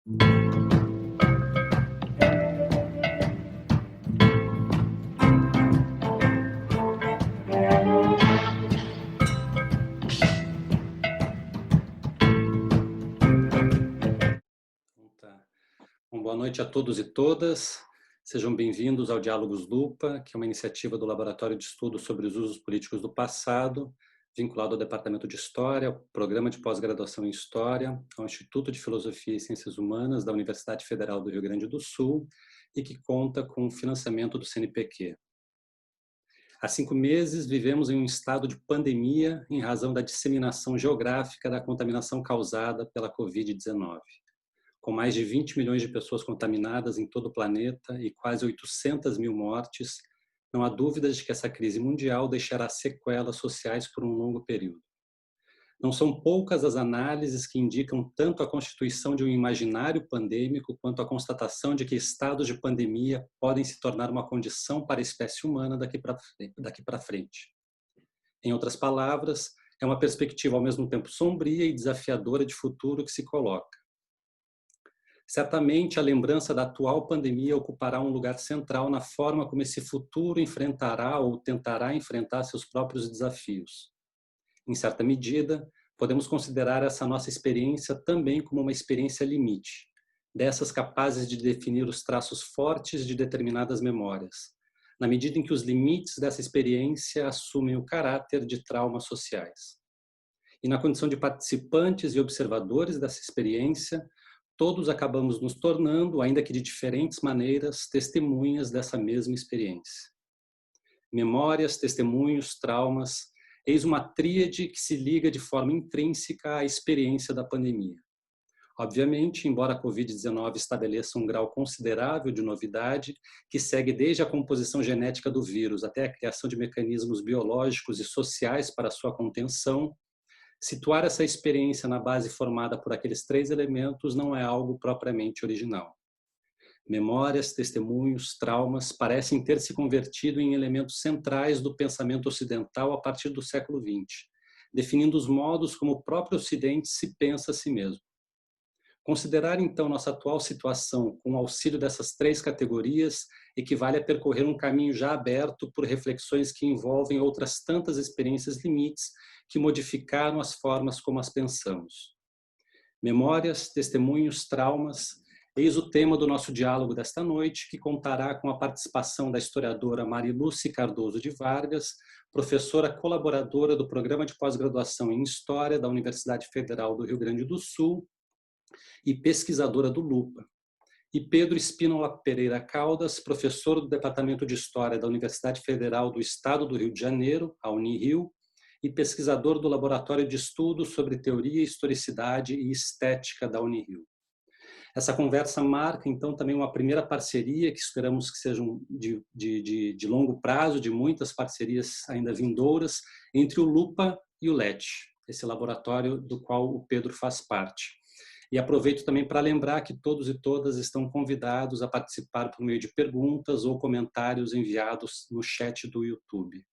Tá. Bom, boa noite a todos e todas. Sejam bem-vindos ao Diálogos Lupa, que é uma iniciativa do Laboratório de Estudos sobre os Usos Políticos do Passado, vinculado ao Departamento de História, ao Programa de Pós-Graduação em História, ao Instituto de Filosofia e Ciências Humanas da Universidade Federal do Rio Grande do Sul e que conta com o financiamento do CNPq. Há 5 meses, vivemos em um estado de pandemia em razão da disseminação geográfica da contaminação causada pela Covid-19. Com mais de 20 milhões de pessoas contaminadas em todo o planeta e quase 800 mil mortes, não há dúvidas de que essa crise mundial deixará sequelas sociais por um longo período. Não são poucas as análises que indicam tanto a constituição de um imaginário pandêmico quanto a constatação de que estados de pandemia podem se tornar uma condição para a espécie humana daqui para frente. Em outras palavras, é uma perspectiva ao mesmo tempo sombria e desafiadora de futuro que se coloca. Certamente, a lembrança da atual pandemia ocupará um lugar central na forma como esse futuro enfrentará ou tentará enfrentar seus próprios desafios. Em certa medida, podemos considerar essa nossa experiência também como uma experiência limite, dessas capazes de definir os traços fortes de determinadas memórias, na medida em que os limites dessa experiência assumem o caráter de traumas sociais. E na condição de participantes e observadores dessa experiência, todos acabamos nos tornando, ainda que de diferentes maneiras, testemunhas dessa mesma experiência. Memórias, testemunhos, traumas, eis uma tríade que se liga de forma intrínseca à experiência da pandemia. Obviamente, embora a Covid-19 estabeleça um grau considerável de novidade, que segue desde a composição genética do vírus até a criação de mecanismos biológicos e sociais para sua contenção, situar essa experiência na base formada por aqueles 3 elementos não é algo propriamente original. Memórias, testemunhos, traumas parecem ter se convertido em elementos centrais do pensamento ocidental a partir do século XX, definindo os modos como o próprio Ocidente se pensa a si mesmo. Considerar, então, nossa atual situação com o auxílio dessas 3 categorias equivale a percorrer um caminho já aberto por reflexões que envolvem outras tantas experiências limites que modificaram as formas como as pensamos. Memórias, testemunhos, traumas, eis o tema do nosso diálogo desta noite, que contará com a participação da historiadora Mariluce Cardoso de Vargas, professora colaboradora do Programa de Pós-Graduação em História da Universidade Federal do Rio Grande do Sul, e pesquisadora do Lupa, e Pedro Espínola Pereira Caldas, professor do Departamento de História da Universidade Federal do Estado do Rio de Janeiro, a Unirio, e pesquisador do Laboratório de Estudos sobre Teoria, Historicidade e Estética da Unirio. Essa conversa marca, então, também uma primeira parceria, que esperamos que sejam de longo prazo, de muitas parcerias ainda vindouras, entre o Lupa e o LET, esse laboratório do qual o Pedro faz parte. E aproveito também para lembrar que todos e todas estão convidados a participar por meio de perguntas ou comentários enviados no chat do YouTube.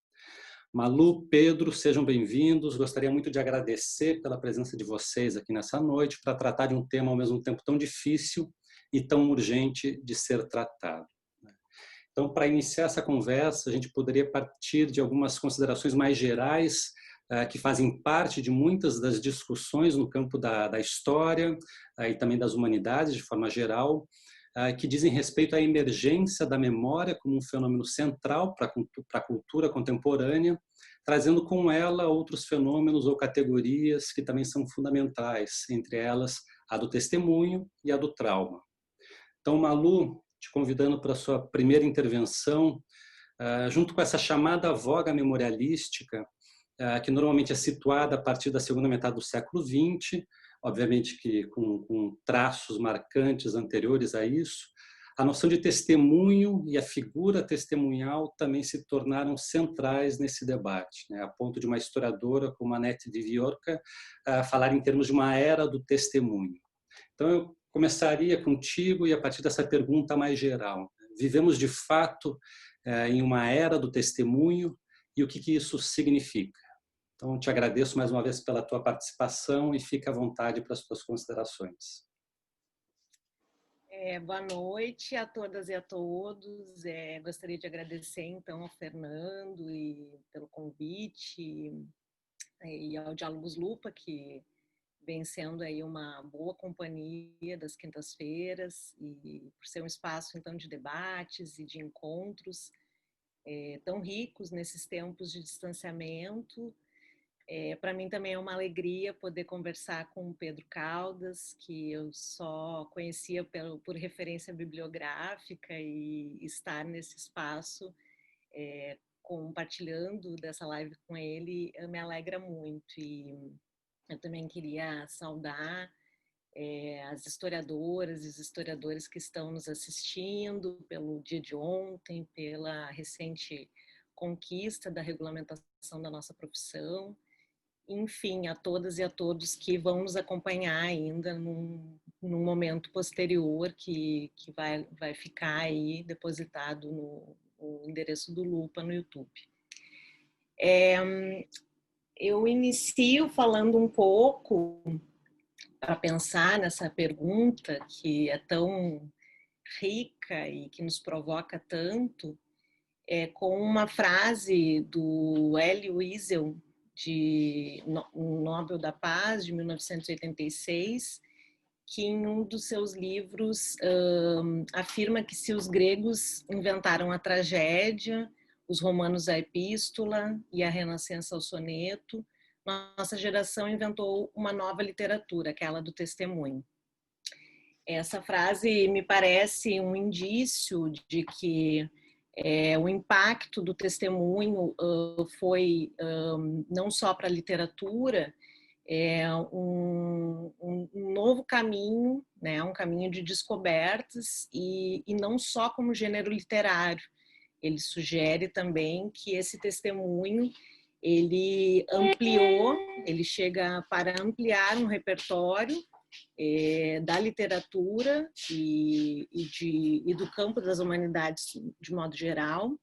Malu, Pedro, sejam bem-vindos. Gostaria muito de agradecer pela presença de vocês aqui nessa noite para tratar de um tema ao mesmo tempo tão difícil e tão urgente de ser tratado. Então, para iniciar essa conversa, a gente poderia partir de algumas considerações mais gerais que fazem parte de muitas das discussões no campo da história e também das humanidades, de forma geral, que dizem respeito à emergência da memória como um fenômeno central para a cultura contemporânea, trazendo com ela outros fenômenos ou categorias que também são fundamentais, entre elas a do testemunho e a do trauma. Então, Malu, te convidando para a sua primeira intervenção, junto com essa chamada voga memorialística, que normalmente é situada a partir da segunda metade do século XX, obviamente que com traços marcantes anteriores a isso, a noção de testemunho e a figura testemunhal também se tornaram centrais nesse debate, né? A ponto de uma historiadora como Annette de Viorca falar em termos de uma era do testemunho. Então, eu começaria contigo e a partir dessa pergunta mais geral. Vivemos de fato em uma era do testemunho e o que isso significa? Então, te agradeço mais uma vez pela tua participação e fica à vontade para as tuas considerações. Boa noite a todas e a todos. Gostaria de agradecer, então, ao Fernando pelo convite e ao Diálogos Lupa, que vem sendo aí uma boa companhia das quintas-feiras e por ser um espaço, então, de debates e de encontros tão ricos nesses tempos de distanciamento. Para mim também é uma alegria poder conversar com o Pedro Caldas, que eu só conhecia por referência bibliográfica, e estar nesse espaço compartilhando dessa live com ele me alegra muito. E eu também queria saudar as historiadoras e os historiadores que estão nos assistindo pelo dia de ontem, pela recente conquista da regulamentação da nossa profissão. Enfim, a todas e a todos que vão nos acompanhar ainda num momento posterior que vai ficar aí depositado no endereço do Lupa no YouTube. Eu inicio falando um pouco, para pensar nessa pergunta que é tão rica e que nos provoca tanto, com uma frase do Elie Wiesel, de Nobel da Paz, de 1986, que em um dos seus livros afirma que se os gregos inventaram a tragédia, os romanos a epístola e a Renascença o soneto, nossa geração inventou uma nova literatura, aquela do testemunho. Essa frase me parece um indício de que o impacto do testemunho foi não só para a literatura, um novo caminho, né, um caminho de descobertas e não só como gênero literário. Ele sugere também que esse testemunho ele ampliou, ele chega para ampliar um repertório da literatura e do campo das humanidades de modo geral,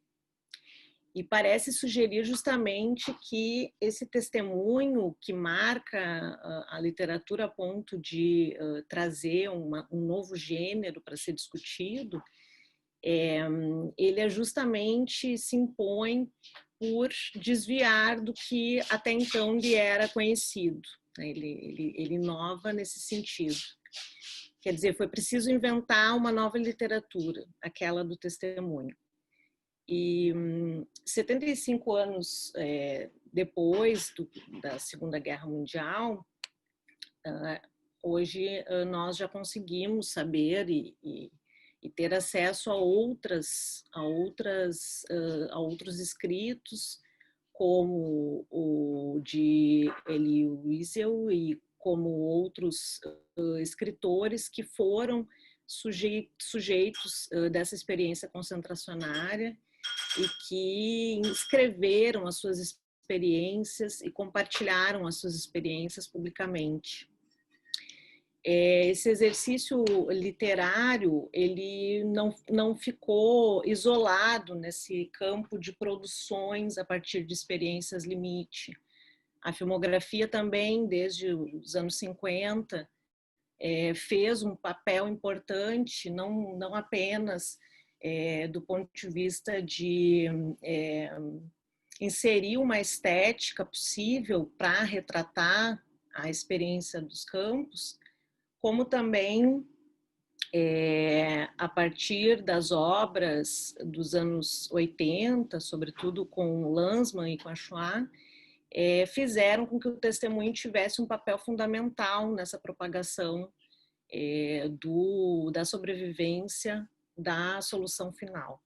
e parece sugerir justamente que esse testemunho que marca a literatura a ponto de trazer um novo gênero para ser discutido, ele justamente se impõe por desviar do que até então lhe era conhecido. Ele inova nesse sentido. Quer dizer, foi preciso inventar uma nova literatura, aquela do testemunho. E 75 anos depois da Segunda Guerra Mundial, hoje nós já conseguimos saber e ter acesso a outros escritos, como o de Elie Wiesel e como outros escritores que foram sujeitos dessa experiência concentracionária e que escreveram as suas experiências e compartilharam as suas experiências publicamente. Esse exercício literário, ele não ficou isolado nesse campo de produções a partir de experiências limite. A filmografia também, desde os anos 50, fez um papel importante, não apenas do ponto de vista de inserir uma estética possível para retratar a experiência dos campos, como também, a partir das obras dos anos 80, sobretudo com Lanzmann e com a Shoah, fizeram com que o testemunho tivesse um papel fundamental nessa propagação da sobrevivência da solução final.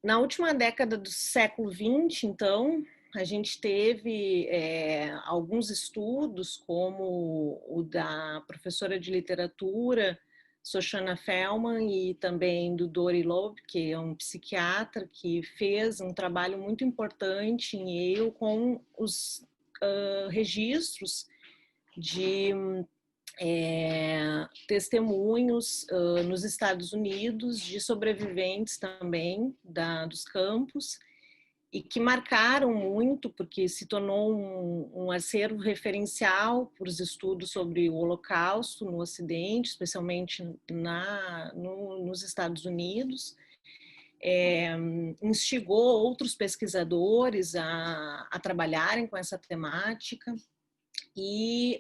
Na última década do século XX, então, a gente teve alguns estudos, como o da professora de literatura, Shoshana Felman, e também do Dori Loeb, que é um psiquiatra que fez um trabalho muito importante em Yale com os registros de testemunhos nos Estados Unidos de sobreviventes também dos campos, e que marcaram muito, porque se tornou um acervo referencial para os estudos sobre o Holocausto no Ocidente, especialmente nos Estados Unidos. Instigou outros pesquisadores a trabalharem com essa temática e,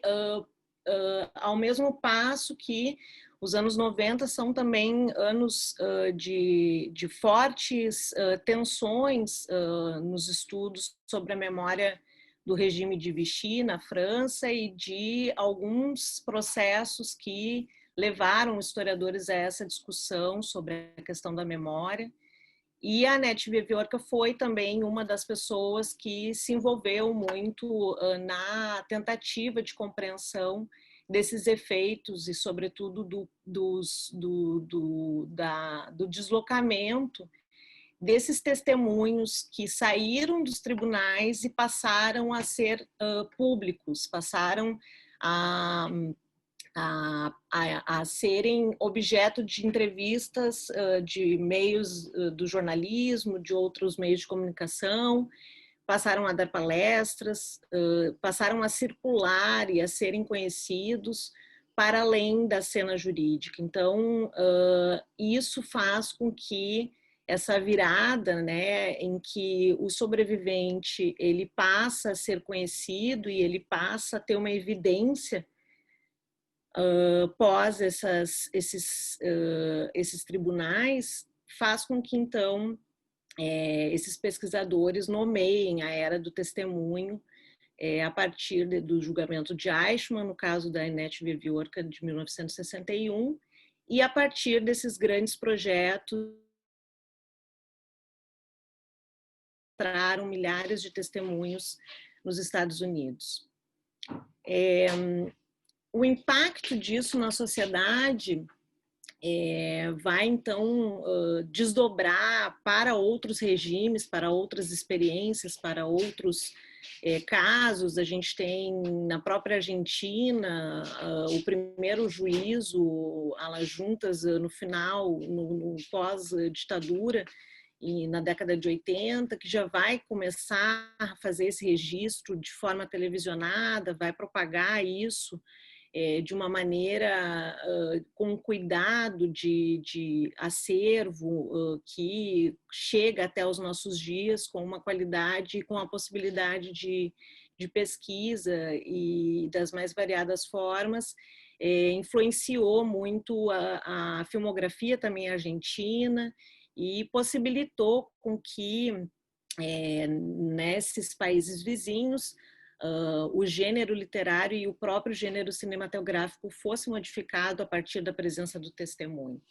ao mesmo passo que os anos 90 são também anos de fortes tensões nos estudos sobre a memória do regime de Vichy na França e de alguns processos que levaram historiadores a essa discussão sobre a questão da memória. E a Annette Veviorka foi também uma das pessoas que se envolveu muito na tentativa de compreensão desses efeitos e, sobretudo, do deslocamento desses testemunhos que saíram dos tribunais e passaram a ser públicos, passaram a serem objeto de entrevistas de meios do jornalismo, de outros meios de comunicação, passaram a dar palestras, passaram a circular e a serem conhecidos para além da cena jurídica. Então, isso faz com que essa virada, né, em que o sobrevivente ele passa a ser conhecido e ele passa a ter uma evidência pós esses tribunais, faz com que, então, esses pesquisadores nomeiem a era do testemunho a partir do julgamento de Eichmann, no caso da Annette Veviorka, de 1961, e a partir desses grandes projetos, encontraram milhares de testemunhos nos Estados Unidos. O impacto disso na sociedade vai, então, desdobrar para outros regimes, para outras experiências, para outros casos. A gente tem, na própria Argentina, o primeiro juízo a las juntas no final, no pós-ditadura, e na década de 80, que já vai começar a fazer esse registro de forma televisionada, vai propagar isso de uma maneira com cuidado de acervo que chega até os nossos dias com uma qualidade, com a possibilidade de pesquisa e das mais variadas formas. Influenciou muito a filmografia também argentina e possibilitou com que nesses países vizinhos o gênero literário e o próprio gênero cinematográfico fosse modificado a partir da presença do testemunho.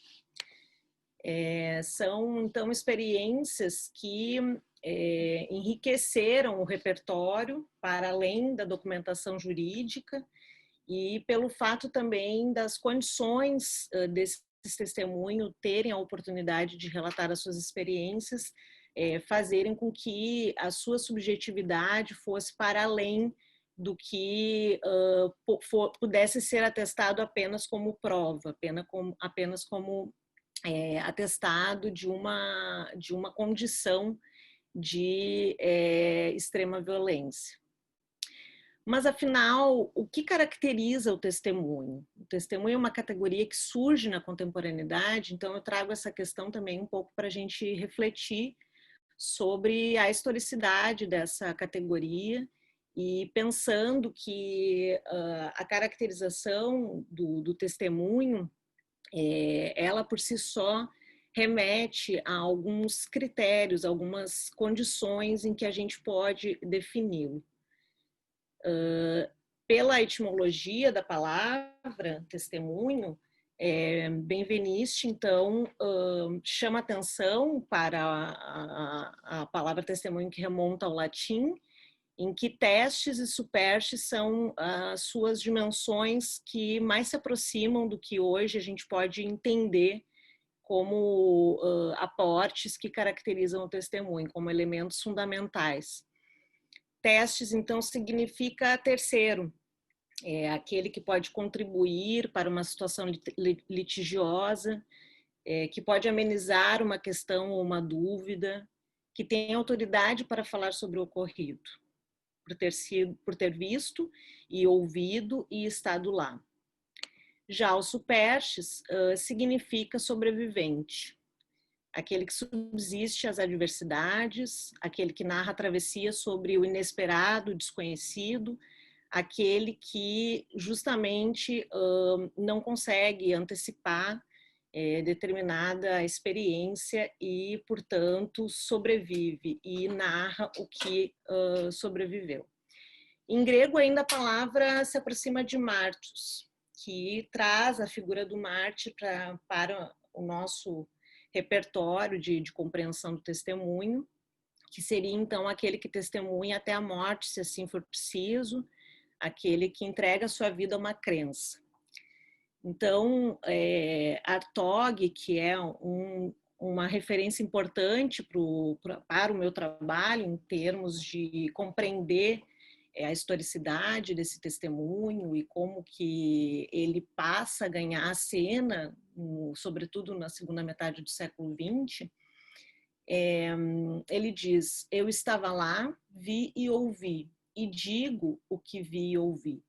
São, então, experiências que enriqueceram o repertório para além da documentação jurídica e pelo fato também das condições desses testemunhos terem a oportunidade de relatar as suas experiências, fazerem com que a sua subjetividade fosse para além do que pudesse ser atestado apenas como prova, apenas como atestado de uma condição de extrema violência. Mas, afinal, o que caracteriza o testemunho? O testemunho é uma categoria que surge na contemporaneidade, então eu trago essa questão também um pouco para a gente refletir sobre a historicidade dessa categoria e pensando que a caracterização do testemunho, ela por si só remete a alguns critérios, algumas condições em que a gente pode defini-lo. Pela etimologia da palavra testemunho, Benveniste, então, chama atenção para a palavra testemunho, que remonta ao latim, em que testes e superstes são as suas dimensões que mais se aproximam do que hoje a gente pode entender como aportes que caracterizam o testemunho, como elementos fundamentais. Testes, então, significa terceiro, aquele que pode contribuir para uma situação litigiosa, que pode amenizar uma questão ou uma dúvida, que tem autoridade para falar sobre o ocorrido, por ter visto e ouvido e estado lá. Já o superstes significa sobrevivente, aquele que subsiste às adversidades, aquele que narra a travessia sobre o inesperado, o desconhecido, aquele que justamente não consegue antecipar determinada experiência e, portanto, sobrevive e narra o que sobreviveu. Em grego, ainda a palavra se aproxima de martyros, que traz a figura do mártir para o nosso repertório de compreensão do testemunho, que seria, então, aquele que testemunha até a morte, se assim for preciso, aquele que entrega a sua vida a uma crença. Então, Hartog, que é uma referência importante para o meu trabalho, em termos de compreender a historicidade desse testemunho e como que ele passa a ganhar a cena, sobretudo na segunda metade do século XX, ele diz: eu estava lá, vi e ouvi, e digo o que vi e ouvi.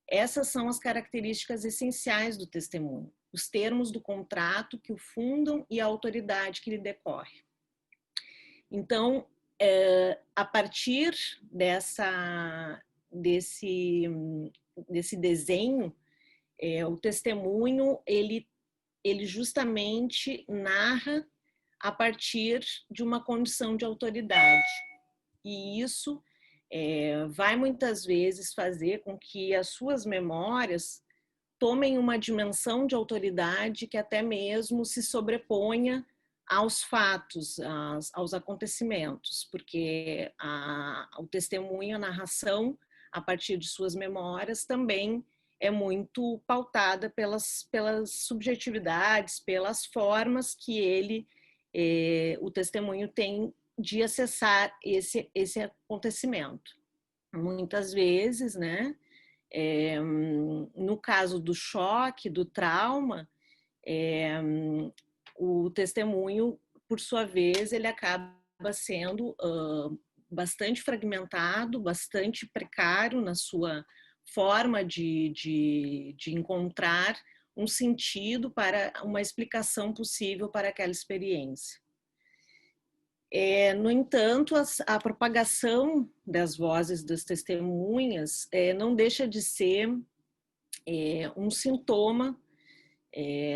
Essas são as características essenciais do testemunho, os termos do contrato que o fundam e a autoridade que lhe decorre. Então, a partir desse desenho, o testemunho, ele justamente narra a partir de uma condição de autoridade. E isso vai muitas vezes fazer com que as suas memórias tomem uma dimensão de autoridade que até mesmo se sobreponha aos fatos, aos acontecimentos, porque o testemunho, a narração, a partir de suas memórias, também é muito pautada pelas subjetividades, pelas formas que o testemunho tem de acessar esse acontecimento. Muitas vezes, né, no caso do choque, do trauma, o testemunho, por sua vez, ele acaba sendo bastante fragmentado, bastante precário na sua forma de encontrar um sentido para uma explicação possível para aquela experiência. No entanto, a propagação das vozes das testemunhas não deixa de ser um sintoma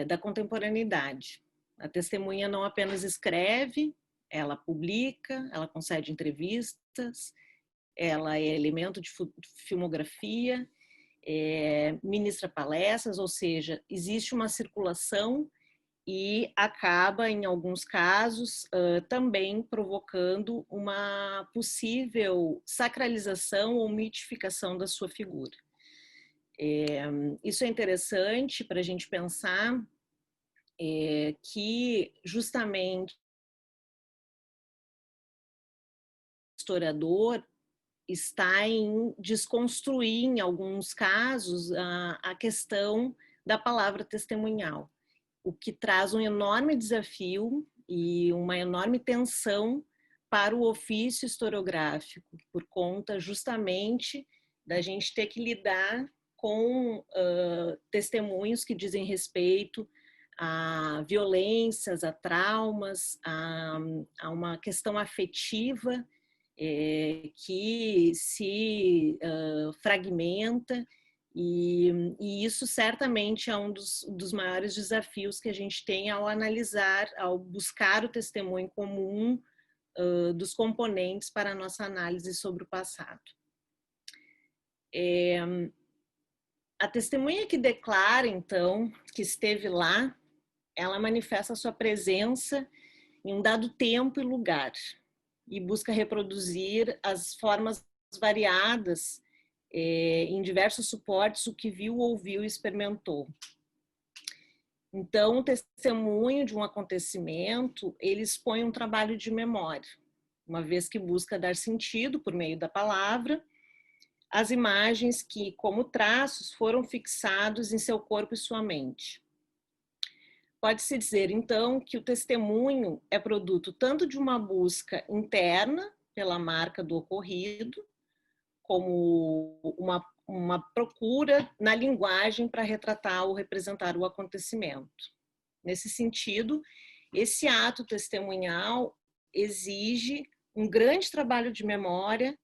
da contemporaneidade. A testemunha não apenas escreve, ela publica, ela concede entrevistas, ela é elemento de filmografia, ministra palestras, ou seja, existe uma circulação e acaba, em alguns casos, também provocando uma possível sacralização ou mitificação da sua figura. Isso é interessante para a gente pensar que, justamente, o historiador está em desconstruir, em alguns casos, a questão da palavra testemunhal, o que traz um enorme desafio e uma enorme tensão para o ofício historiográfico, por conta justamente da gente ter que lidar com testemunhos que dizem respeito a violências, a traumas, a uma questão afetiva que se fragmenta. E isso certamente é um dos maiores desafios que a gente tem ao analisar, ao buscar o testemunho como um dos componentes para a nossa análise sobre o passado. A testemunha que declara, então, que esteve lá, ela manifesta a sua presença em um dado tempo e lugar e busca reproduzir as formas variadas em diversos suportes o que viu, ouviu e experimentou. Então, o testemunho de um acontecimento, ele expõe um trabalho de memória, uma vez que busca dar sentido, por meio da palavra, às imagens que, como traços, foram fixados em seu corpo e sua mente. Pode-se dizer, então, que o testemunho é produto tanto de uma busca interna pela marca do ocorrido, como uma procura na linguagem para retratar ou representar o acontecimento. Nesse sentido, esse ato testemunhal exige um grande trabalho de memória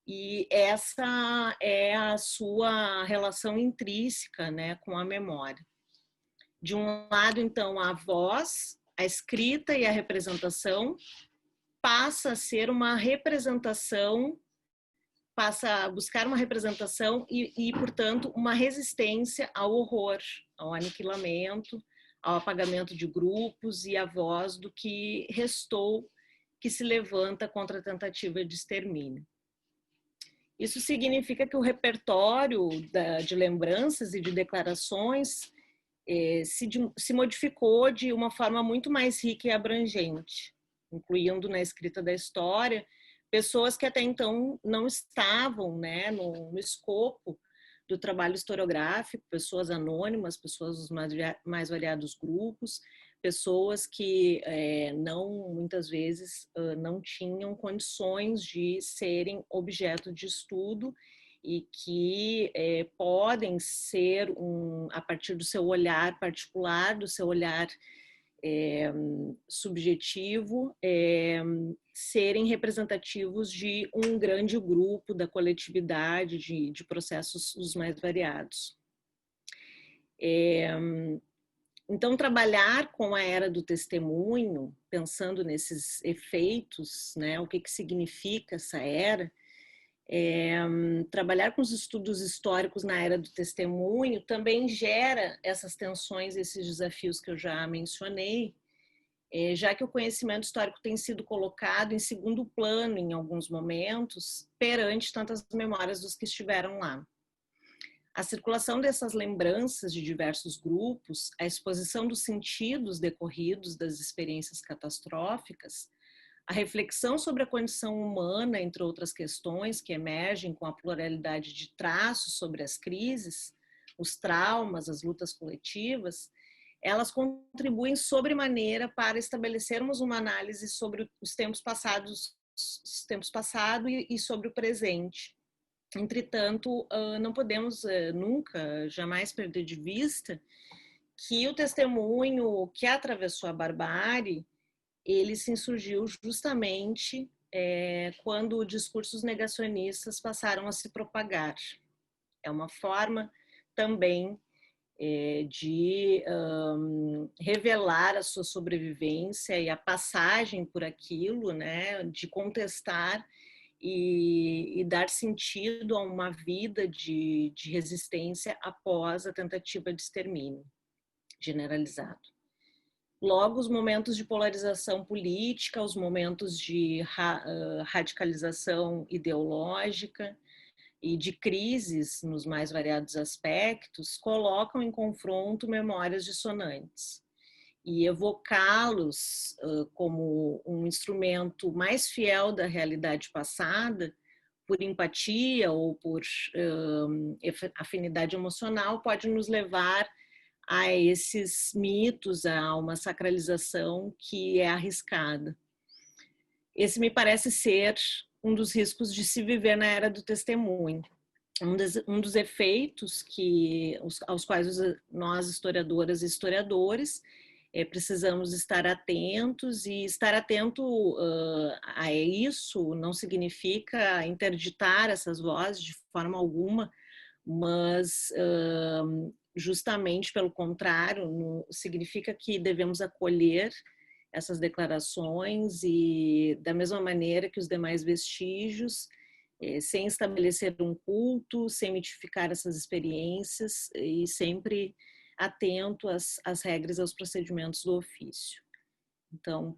e essa é a sua relação intrínseca, né, com a memória. De um lado, então, a voz, a escrita e a representação passa a ser uma representação, passa a buscar uma representação e, portanto, uma resistência ao horror, ao aniquilamento, ao apagamento de grupos e à voz do que restou, que se levanta contra a tentativa de extermínio. Isso significa que o repertório de lembranças e de declarações se modificou de uma forma muito mais rica e abrangente, incluindo na escrita da história pessoas que até então não estavam, né, no escopo do trabalho historiográfico, pessoas anônimas, pessoas dos mais variados grupos, pessoas que muitas vezes não tinham condições de serem objeto de estudo e que podem ser, a partir do seu olhar particular, do seu olhar subjetivo, serem representativos de um grande grupo, da coletividade, de processos os mais variados. Então, trabalhar com a era do testemunho, pensando nesses efeitos, né, o que significa essa era, trabalhar com os estudos históricos na era do testemunho também gera essas tensões, esses desafios que eu já mencionei, já que o conhecimento histórico tem sido colocado em segundo plano em alguns momentos, perante tantas memórias dos que estiveram lá. A circulação dessas lembranças de diversos grupos, a exposição dos sentidos decorridos das experiências catastróficas, a reflexão sobre a condição humana, entre outras questões que emergem com a pluralidade de traços sobre as crises, os traumas, as lutas coletivas, elas contribuem sobremaneira para estabelecermos uma análise sobre os tempos passados e sobre o presente. Entretanto, não podemos nunca, jamais perder de vista que o testemunho que atravessou a barbárie, ele se insurgiu justamente quando discursos negacionistas passaram a se propagar. É uma forma também de revelar a sua sobrevivência e a passagem por aquilo, né, de contestar e dar sentido a uma vida de resistência após a tentativa de extermínio generalizado. Logo, os momentos de polarização política, os momentos de radicalização ideológica e de crises nos mais variados aspectos colocam em confronto memórias dissonantes. E evocá-los como um instrumento mais fiel da realidade passada, por empatia ou por afinidade emocional, pode nos levar a esses mitos, a uma sacralização que é arriscada. Esse me parece ser um dos riscos de se viver na era do testemunho. Um dos efeitos aos quais nós, historiadoras e historiadores, precisamos estar atentos, e estar atento a isso não significa interditar essas vozes de forma alguma, mas justamente pelo contrário, significa que devemos acolher essas declarações e, da mesma maneira que os demais vestígios, sem estabelecer um culto, sem mitificar essas experiências e sempre atento às regras e aos procedimentos do ofício. Então,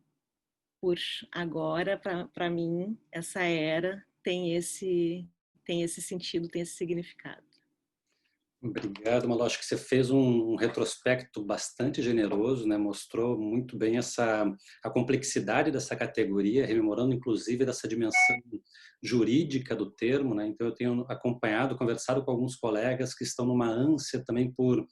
por agora, para mim, essa era tem esse sentido, tem esse significado. Obrigado, Malu. Acho que você fez um retrospecto bastante generoso, né? Mostrou muito bem a complexidade dessa categoria, rememorando inclusive dessa dimensão jurídica do termo, né? Então eu tenho acompanhado, conversado com alguns colegas que estão numa ânsia também por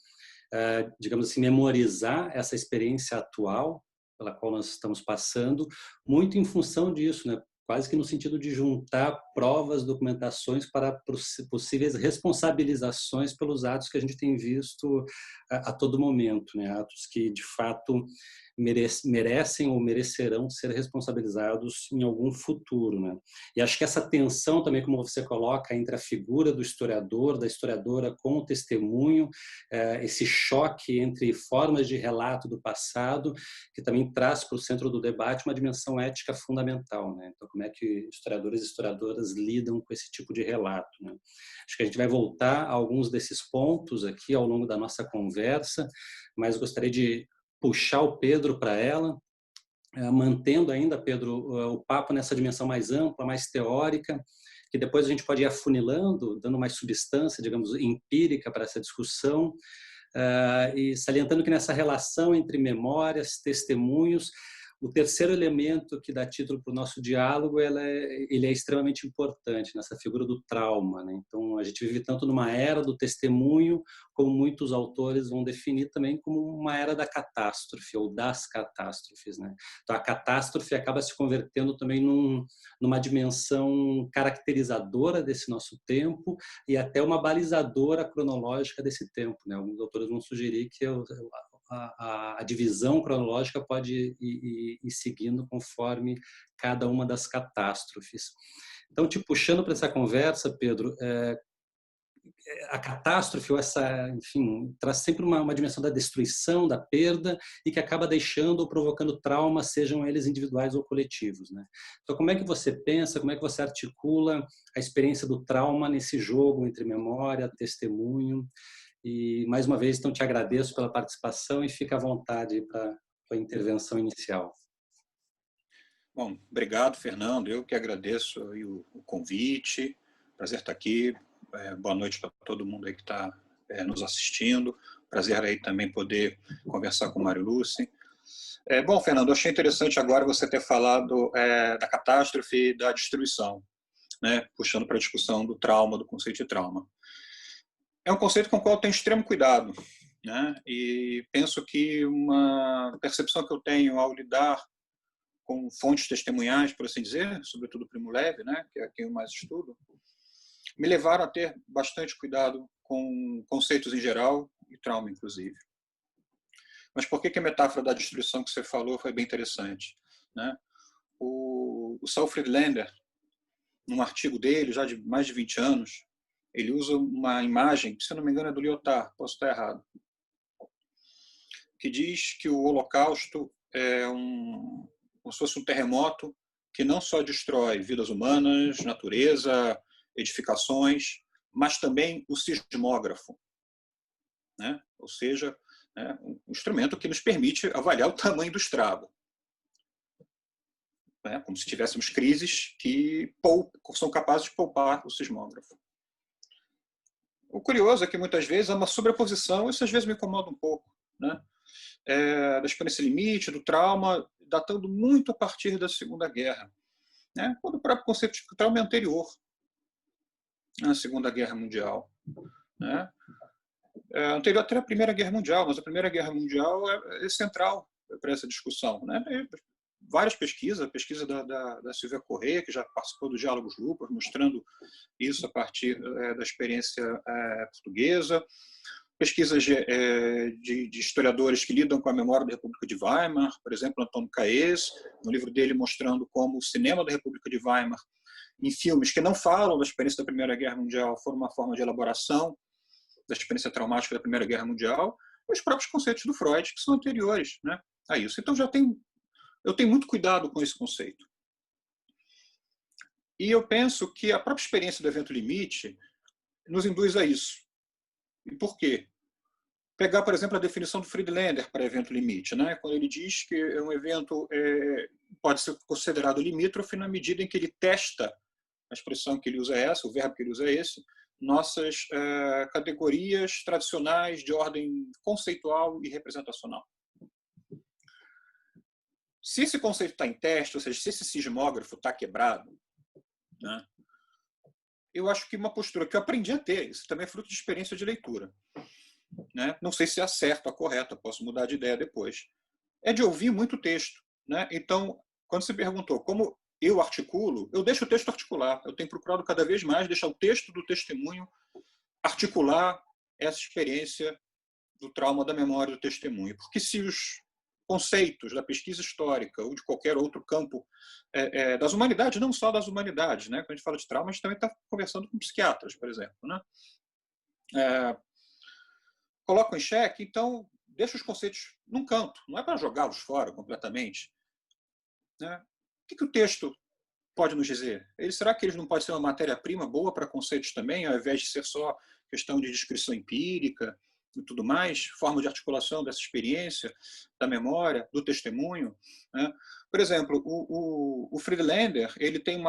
digamos assim, memorizar essa experiência atual pela qual nós estamos passando, muito em função disso, né? Quase que no sentido de juntar provas, documentações para possíveis responsabilizações pelos atos que a gente tem visto a todo momento, né? Atos que, de fato, merecem ou merecerão ser responsabilizados em algum futuro, né? E acho que essa tensão também, como você coloca, entre a figura do historiador, da historiadora com o testemunho, esse choque entre formas de relato do passado, que também traz para o centro do debate uma dimensão ética fundamental, né? Então, como é que historiadores e historiadoras lidam com esse tipo de relato, né? Acho que a gente vai voltar a alguns desses pontos aqui ao longo da nossa conversa, mas gostaria de puxar o Pedro para ela, mantendo ainda, Pedro, o papo nessa dimensão mais ampla, mais teórica, que depois a gente pode ir afunilando, dando mais substância, digamos, empírica para essa discussão, e salientando que nessa relação entre memórias, testemunhos, o terceiro elemento que dá título para o nosso diálogo, ele é extremamente importante, nessa figura do trauma, né? Então, a gente vive tanto numa era do testemunho, como muitos autores vão definir também como uma era da catástrofe, ou das catástrofes, né? Então, a catástrofe acaba se convertendo também numa dimensão caracterizadora desse nosso tempo e até uma balizadora cronológica desse tempo, né? Alguns autores vão sugerir que a divisão cronológica pode ir seguindo conforme cada uma das catástrofes. Então, te puxando para essa conversa, Pedro, a catástrofe, ou enfim, traz sempre uma dimensão da destruição, da perda, e que acaba deixando ou provocando traumas, sejam eles individuais ou coletivos, né? Então, como é que você pensa, como é que você articula a experiência do trauma nesse jogo entre memória, testemunho? E, mais uma vez, então, te agradeço pela participação e fica à vontade para a intervenção inicial. Bom, obrigado, Fernando. Eu que agradeço aí o convite. Prazer estar aqui. Boa noite para todo mundo aí que está nos assistindo. Prazer aí também poder conversar com o Mário Lúcio. Bom, Fernando, eu achei interessante agora você ter falado da catástrofe e da destruição, né? Puxando para a discussão do trauma, do conceito de trauma. É um conceito com o qual eu tenho extremo cuidado, né? E penso que uma percepção que eu tenho ao lidar com fontes testemunhais, por assim dizer, sobretudo o Primo Levi, né, que é quem eu mais estudo, me levaram a ter bastante cuidado com conceitos em geral e trauma, inclusive. Mas por que a metáfora da destruição que você falou foi bem interessante, né? O Saul Friedlander, num artigo dele, já de mais de 20 anos, ele usa uma imagem, se não me engano é do Lyotard, posso estar errado, que diz que o Holocausto é como se fosse um terremoto que não só destrói vidas humanas, natureza, edificações, mas também o sismógrafo, né? Ou seja, né, um instrumento que nos permite avaliar o tamanho do estrago, né? Como se tivéssemos crises que são capazes de poupar o sismógrafo. O curioso é que muitas vezes há uma sobreposição, isso às vezes me incomoda um pouco, né? Da experiência limite, do trauma, datando muito a partir da Segunda Guerra, né? Quando o próprio conceito de trauma é anterior à Segunda Guerra Mundial, né? Anterior até à Primeira Guerra Mundial, mas a Primeira Guerra Mundial é central para essa discussão, né? Várias pesquisas, a pesquisa da Silvia Correia, que já participou do Diálogos Lupos, mostrando isso a partir da experiência portuguesa, pesquisas de historiadores que lidam com a memória da República de Weimar, por exemplo, Antônio Caes, no livro dele mostrando como o cinema da República de Weimar, em filmes que não falam da experiência da Primeira Guerra Mundial, foram uma forma de elaboração da experiência traumática da Primeira Guerra Mundial, e os próprios conceitos do Freud, que são anteriores, né, a isso. Então, eu tenho muito cuidado com esse conceito. E eu penso que a própria experiência do evento limite nos induz a isso. E por quê? Pegar, por exemplo, a definição do Friedlander para evento limite, né? Quando ele diz que um evento pode ser considerado limítrofe na medida em que ele testa, a expressão que ele usa é essa, o verbo que ele usa é esse, nossas categorias tradicionais de ordem conceitual e representacional. Se esse conceito está em teste, ou seja, se esse sismógrafo está quebrado, né, eu acho que uma postura que eu aprendi a ter, isso também é fruto de experiência de leitura, né? Não sei se é a certa, a correta, posso mudar de ideia depois. É de ouvir muito texto, né? Então, quando você perguntou como eu articulo, eu deixo o texto articular. Eu tenho procurado cada vez mais deixar o texto do testemunho articular essa experiência do trauma da memória do testemunho. Porque se os conceitos da pesquisa histórica ou de qualquer outro campo das humanidades, não só das humanidades, né? Quando a gente fala de trauma, a gente também está conversando com psiquiatras, por exemplo, né? Colocam em xeque, então deixa os conceitos num canto, não é para jogá-los fora completamente. Né? O que o texto pode nos dizer? Será que eles não podem ser uma matéria-prima boa para conceitos também, ao invés de ser só questão de descrição empírica e tudo mais, forma de articulação dessa experiência, da memória, do testemunho? Né? Por exemplo, o Friedlander, ele tem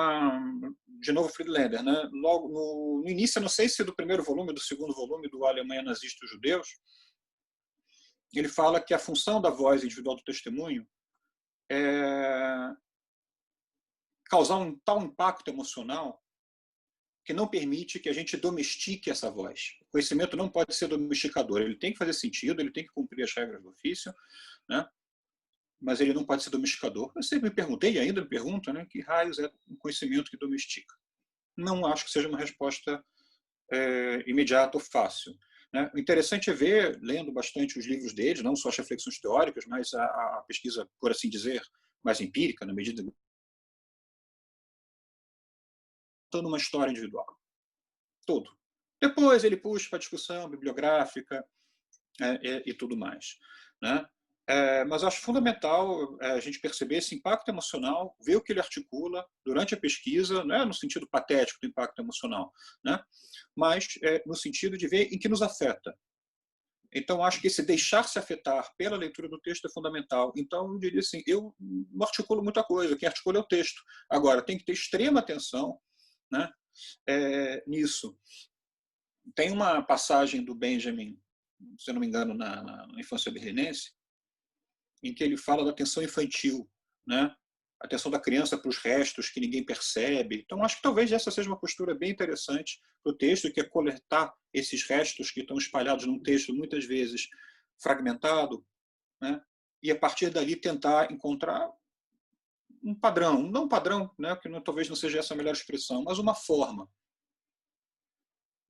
de novo Friedlander, né? Logo no início, eu não sei se do primeiro volume ou do segundo volume do Alemanha Nazista e os Judeus, ele fala que a função da voz individual do testemunho é causar um tal impacto emocional que não permite que a gente domestique essa voz. O conhecimento não pode ser domesticador, ele tem que fazer sentido, ele tem que cumprir as regras do ofício, né? Mas ele não pode ser domesticador. Eu sempre me perguntei, e ainda me pergunto, né, que raios é um conhecimento que domestica? Não acho que seja uma resposta imediata ou fácil. Né? O interessante é ver, lendo bastante os livros deles, não só as reflexões teóricas, mas a pesquisa, por assim dizer, mais empírica, na medida contando uma história individual. Tudo. Depois ele puxa para a discussão bibliográfica e tudo mais. Né? Mas acho fundamental a gente perceber esse impacto emocional, ver o que ele articula durante a pesquisa, não é no sentido patético do impacto emocional, né? Mas no sentido de ver em que nos afeta. Então, acho que esse deixar-se afetar pela leitura do texto é fundamental. Então, eu diria assim, eu não articulo muita coisa, quem articula é o texto. Agora, tem que ter extrema atenção, né, nisso. Tem uma passagem do Benjamin, se eu não me engano, na Infância Berlinense, em que ele fala da atenção infantil, né? A atenção da criança para os restos que ninguém percebe. Então, acho que talvez essa seja uma postura bem interessante para o texto, que é coletar esses restos que estão espalhados num texto, muitas vezes fragmentado, né? E a partir dali tentar encontrar um padrão, não um padrão, né? Que talvez não seja essa a melhor expressão, mas uma forma.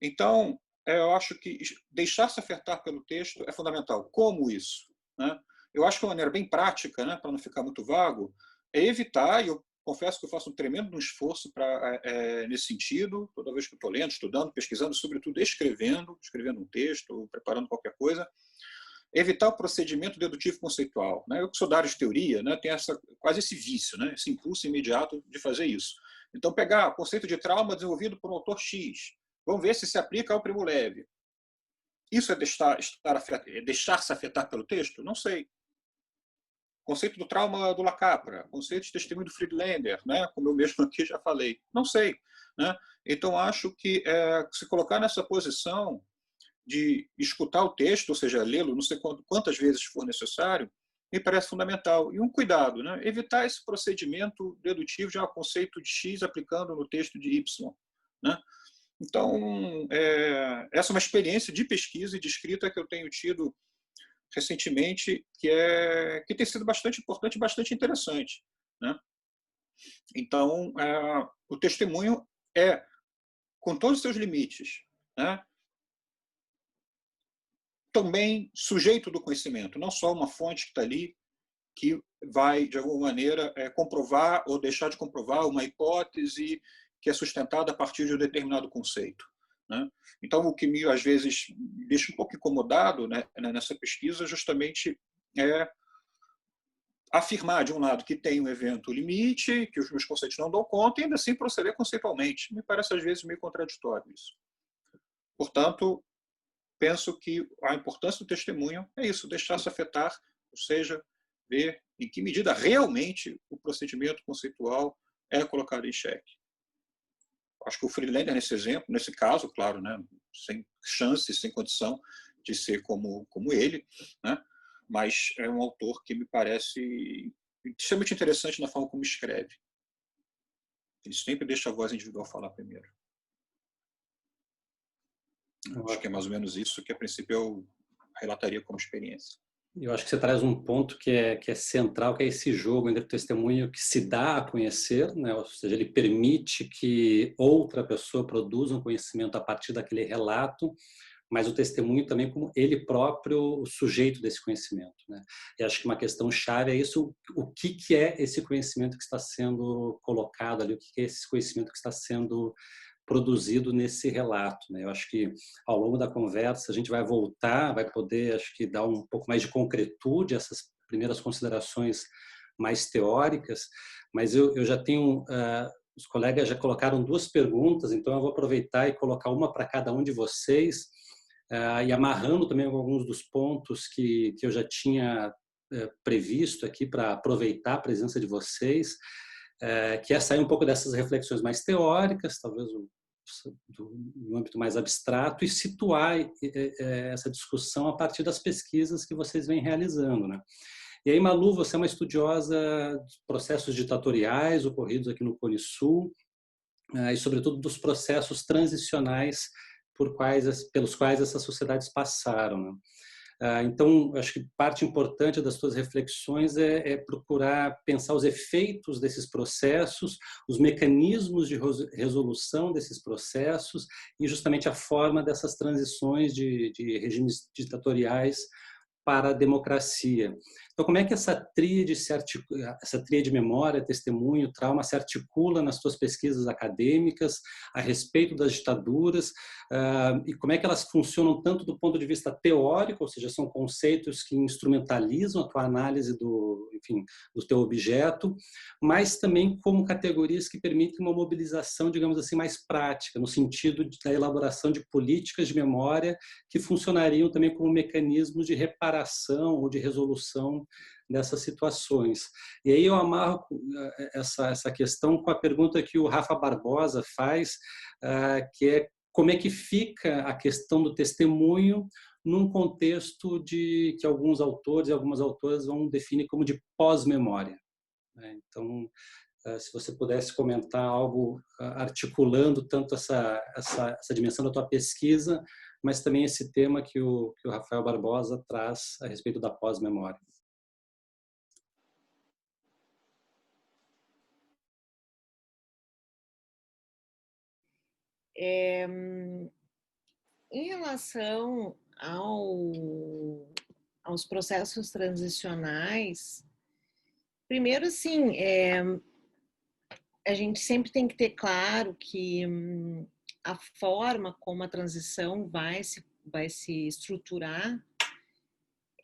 Então, eu acho que deixar-se afetar pelo texto é fundamental. Como isso? Né? Eu acho que uma maneira bem prática, né, para não ficar muito vago, é evitar, e eu confesso que eu faço um tremendo esforço nesse sentido, toda vez que eu estou lendo, estudando, pesquisando, sobretudo escrevendo um texto, preparando qualquer coisa, evitar o procedimento dedutivo conceitual. Né? Eu que sou da área de teoria, né, tenho quase esse vício, né, esse impulso imediato de fazer isso. Então, pegar o conceito de trauma desenvolvido por um autor X, vamos ver se aplica ao Primo Levi. Isso é deixar-se afetar pelo texto? Não sei. Conceito do trauma do Lacapra, conceito de testemunho do Friedlander, né? Como eu mesmo aqui já falei. Não sei. Né? Então, acho que se colocar nessa posição de escutar o texto, ou seja, lê-lo não sei quantas vezes for necessário, me parece fundamental. E um cuidado, né? Evitar esse procedimento dedutivo de conceito de X aplicando no texto de Y. Né? Então, essa é uma experiência de pesquisa e de escrita que eu tenho tido recentemente, que tem sido bastante importante e bastante interessante. Né? Então, o testemunho com todos os seus limites, né, também sujeito do conhecimento, não só uma fonte que está ali, que vai, de alguma maneira, comprovar ou deixar de comprovar uma hipótese que é sustentada a partir de um determinado conceito. Né? Então, o que me, às vezes, deixa um pouco incomodado, né, nessa pesquisa justamente é afirmar, de um lado, que tem um evento limite, que os meus conceitos não dão conta, e ainda assim proceder conceitualmente. Me parece, às vezes, meio contraditório isso. Portanto, penso que a importância do testemunho é isso, deixar-se afetar, ou seja, ver em que medida realmente o procedimento conceitual é colocado em xeque. Acho que o Friedlander, nesse exemplo, nesse caso, claro, né, sem chance, sem condição de ser como ele, né, mas é um autor que me parece extremamente interessante na forma como escreve. Ele sempre deixa a voz individual falar primeiro. Acho que é mais ou menos isso que, a princípio, relataria como experiência. Eu acho que você traz um ponto que é central, que é esse jogo entre o testemunho que se dá a conhecer, né? Ou seja, ele permite que outra pessoa produza um conhecimento a partir daquele relato, mas o testemunho também como ele próprio o sujeito desse conhecimento, né? E acho que uma questão chave é isso, o que é esse conhecimento que está sendo colocado ali, o que é esse conhecimento que está sendo produzido nesse relato, né? Eu acho que ao longo da conversa a gente vai voltar, vai poder, acho que dar um pouco mais de concretude a essas primeiras considerações mais teóricas, mas eu já tenho os colegas já colocaram 2 perguntas, então eu vou aproveitar e colocar uma para cada um de vocês, e amarrando também alguns dos pontos que eu já tinha previsto aqui para aproveitar a presença de vocês, que é sair um pouco dessas reflexões mais teóricas, talvez no âmbito mais abstrato, e situar essa discussão a partir das pesquisas que vocês vêm realizando, né? E aí, Malu, você é uma estudiosa de processos ditatoriais ocorridos aqui no Cone Sul, e sobretudo dos processos transicionais pelos quais essas sociedades passaram, né? Então, acho que parte importante das suas reflexões é procurar pensar os efeitos desses processos, os mecanismos de resolução desses processos e justamente a forma dessas transições de regimes ditatoriais para a democracia. Então, como é que essa tríade memória, testemunho, trauma se articula nas suas pesquisas acadêmicas a respeito das ditaduras, e como é que elas funcionam tanto do ponto de vista teórico, ou seja, são conceitos que instrumentalizam a tua análise do teu objeto, mas também como categorias que permitem uma mobilização, digamos assim, mais prática, no sentido da elaboração de políticas de memória que funcionariam também como mecanismos de reparação ou de resolução dessas situações. E aí eu amarro essa questão com a pergunta que o Rafa Barbosa faz, que é como é que fica a questão do testemunho num contexto que alguns autores e algumas autoras vão definir como de pós-memória. Então, se você pudesse comentar algo articulando tanto essa dimensão da tua pesquisa, mas também esse tema que o Rafael Barbosa traz a respeito da pós-memória. Em relação aos processos transicionais, primeiro, assim, a gente sempre tem que ter claro que a forma como a transição vai se estruturar,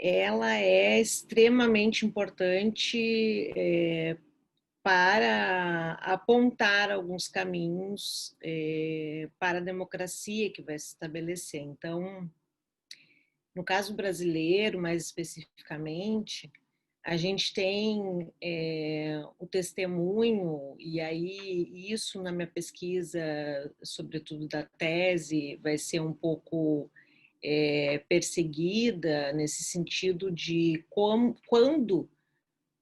ela é extremamente importante para apontar alguns caminhos para a democracia que vai se estabelecer. Então, no caso brasileiro, mais especificamente, a gente tem o testemunho, e aí isso na minha pesquisa, sobretudo da tese, vai ser um pouco perseguida nesse sentido de quando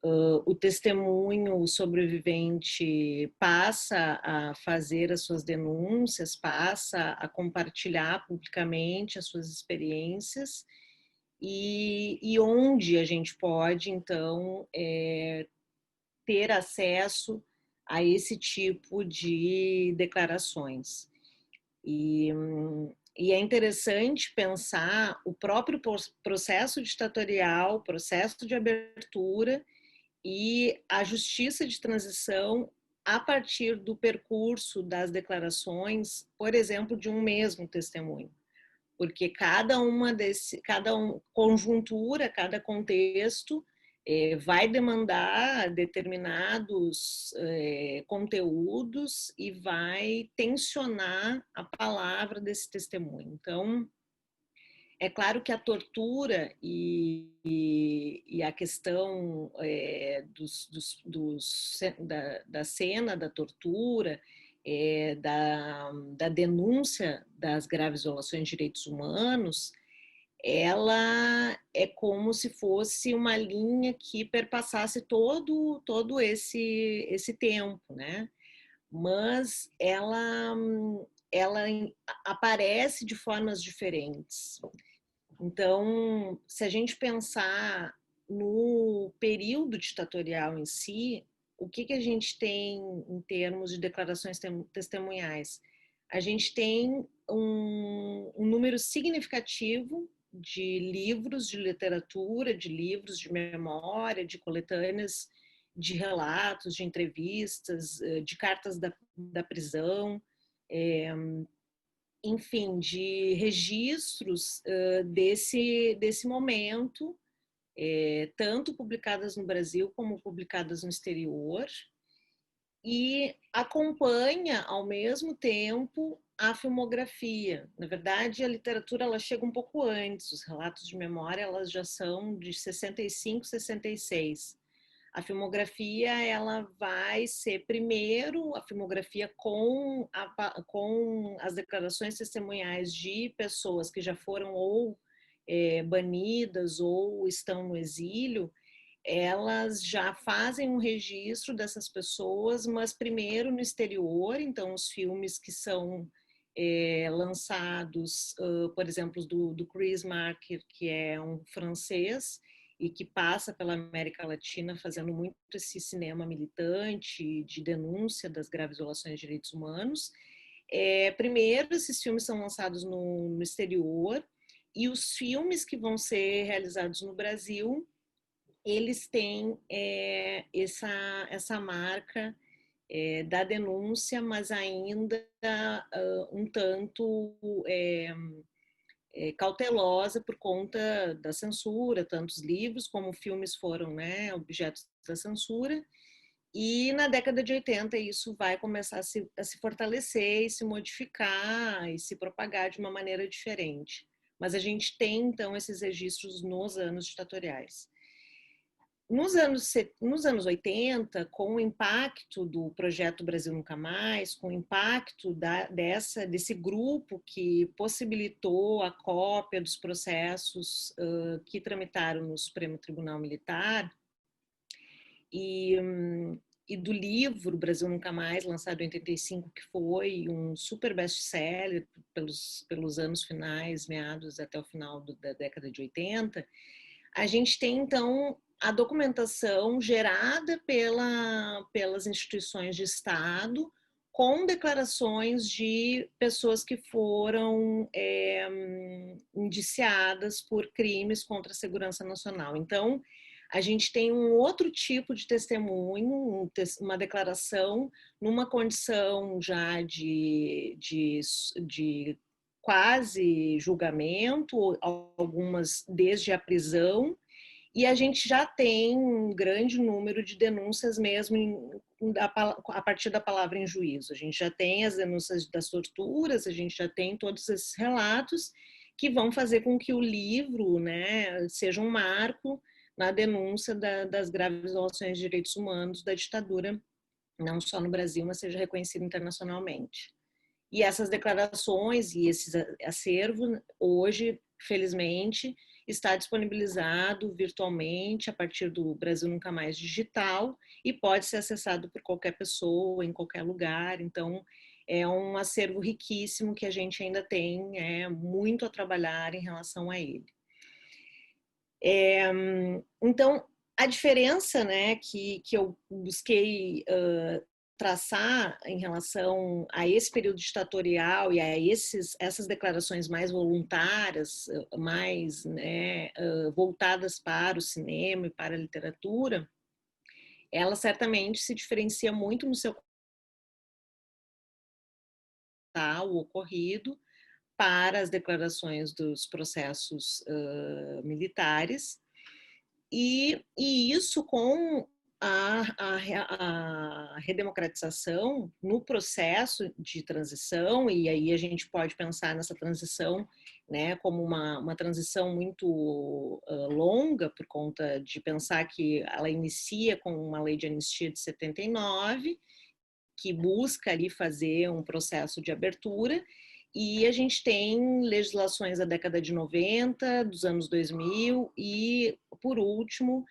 o testemunho o sobrevivente passa a fazer as suas denúncias, passa a compartilhar publicamente as suas experiências, e onde a gente pode, então, ter acesso a esse tipo de declarações. E é interessante pensar o próprio processo ditatorial, processo de abertura e a justiça de transição a partir do percurso das declarações, por exemplo, de um mesmo testemunho. Porque cada conjuntura, cada contexto vai demandar determinados conteúdos e vai tensionar a palavra desse testemunho. Então, é claro que a tortura e a questão da cena da tortura, da denúncia das graves violações de direitos humanos, ela é como se fosse uma linha que perpassasse todo esse tempo, né? Mas ela aparece de formas diferentes. Então, se a gente pensar no período ditatorial em si, o que a gente tem em termos de declarações testemunhais? A gente tem um número significativo de livros de literatura, de livros de memória, de coletâneas de relatos, de entrevistas, de cartas da prisão, enfim, de registros desse momento, tanto publicadas no Brasil como publicadas no exterior, e acompanha, ao mesmo tempo, a filmografia. Na verdade, a literatura ela chega um pouco antes, os relatos de memória elas já são de 65, 66. A filmografia ela vai ser primeiro a filmografia com as declarações testemunhais de pessoas que já foram ou banidas ou estão no exílio. Elas já fazem um registro dessas pessoas, mas primeiro no exterior. Então, os filmes que são lançados, por exemplo, do Chris Marker, que é um francês e que passa pela América Latina fazendo muito esse cinema militante de denúncia das graves violações de direitos humanos. Primeiro, esses filmes são lançados no exterior, e os filmes que vão ser realizados no Brasil, eles têm essa marca da denúncia, mas ainda um tanto cautelosa por conta da censura. Tantos livros como filmes foram, né, objetos da censura. E na década de 80 isso vai começar a se fortalecer e se modificar e se propagar de uma maneira diferente. Mas a gente tem, então, esses registros nos anos ditatoriais. Nos anos 80, com o impacto do projeto Brasil Nunca Mais, com o impacto desse grupo que possibilitou a cópia dos processos que tramitaram no Supremo Tribunal Militar, e do livro Brasil Nunca Mais, lançado em 85, que foi um super best-seller pelos anos finais, meados até o final da década de 80, a gente tem, então, a documentação gerada pelas instituições de Estado, com declarações de pessoas que foram indiciadas por crimes contra a segurança nacional. Então, a gente tem um outro tipo de testemunho, uma declaração numa condição já de quase julgamento, algumas desde a prisão, e a gente já tem um grande número de denúncias mesmo a partir da palavra em juízo. A gente já tem as denúncias das torturas, a gente já tem todos esses relatos que vão fazer com que o livro, né, seja um marco na denúncia das graves violações de direitos humanos da ditadura, não só no Brasil, mas seja reconhecido internacionalmente. E essas declarações e esse acervo, hoje, felizmente, está disponibilizado virtualmente a partir do Brasil Nunca Mais Digital e pode ser acessado por qualquer pessoa, em qualquer lugar. Então, é um acervo riquíssimo que a gente ainda tem muito a trabalhar em relação a ele. Então, a diferença, né, que eu busquei traçar em relação a esse período ditatorial e a essas declarações mais voluntárias, mais, né, voltadas para o cinema e para a literatura, ela certamente se diferencia muito no seu ocorrido para as declarações dos processos militares, e isso com a redemocratização no processo de transição. E aí a gente pode pensar nessa transição, né, como uma transição muito longa, por conta de pensar que ela inicia com uma lei de anistia de 79, que busca ali fazer um processo de abertura, e a gente tem legislações da década de 90, dos anos 2000 e, por último,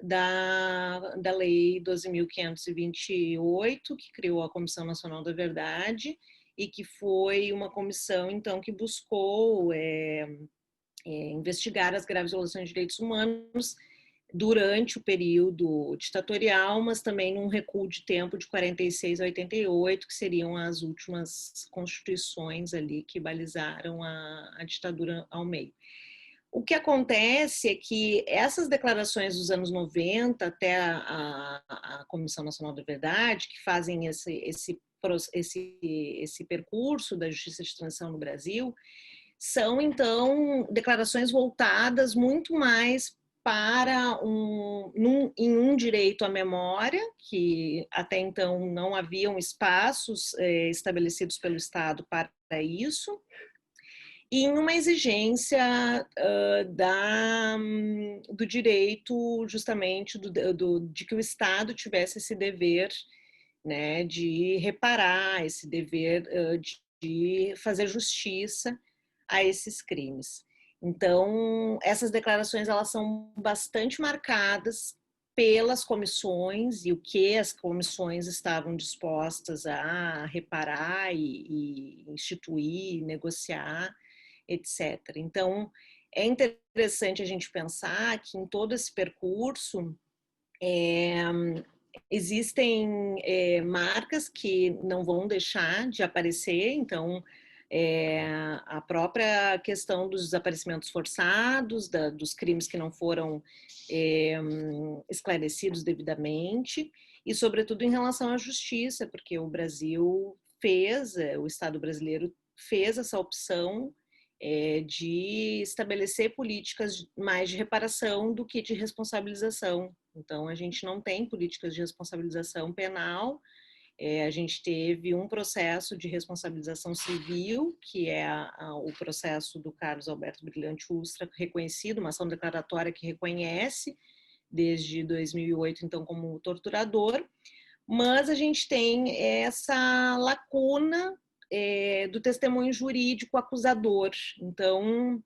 da Lei 12.528, que criou a Comissão Nacional da Verdade, e que foi uma comissão, então, que buscou investigar as graves violações de direitos humanos durante o período ditatorial, mas também num recuo de tempo de 46 a 88, que seriam as últimas constituições ali que balizaram a ditadura ao meio. O que acontece é que essas declarações dos anos 90 até a Comissão Nacional da Verdade, que fazem esse percurso da justiça de transição no Brasil, são, então, declarações voltadas muito mais para um direito à memória, que até então não haviam espaços estabelecidos pelo Estado para isso, e em uma exigência do direito, justamente, de que o Estado tivesse esse dever, né, de reparar, esse dever de fazer justiça a esses crimes. Então, essas declarações elas são bastante marcadas pelas comissões e o que as comissões estavam dispostas a reparar e instituir, negociar, etc. Então, é interessante a gente pensar que em todo esse percurso existem marcas que não vão deixar de aparecer, então a própria questão dos desaparecimentos forçados, dos crimes que não foram esclarecidos devidamente, e sobretudo em relação à justiça, porque o Brasil o Estado brasileiro fez essa opção de estabelecer políticas mais de reparação do que de responsabilização. Então, a gente não tem políticas de responsabilização penal, a gente teve um processo de responsabilização civil, que é o processo do Carlos Alberto Brilhante Ustra, reconhecido, uma ação declaratória que reconhece, desde 2008, então, como torturador, mas a gente tem essa lacuna do testemunho jurídico acusador. Então,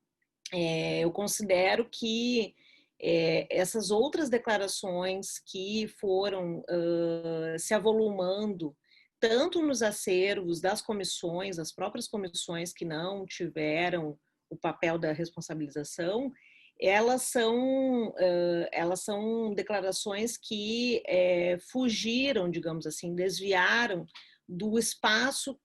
eu considero que essas outras declarações que foram se avolumando, tanto nos acervos das comissões, as próprias comissões que não tiveram o papel da responsabilização, elas são declarações que fugiram, digamos assim, desviaram do espaço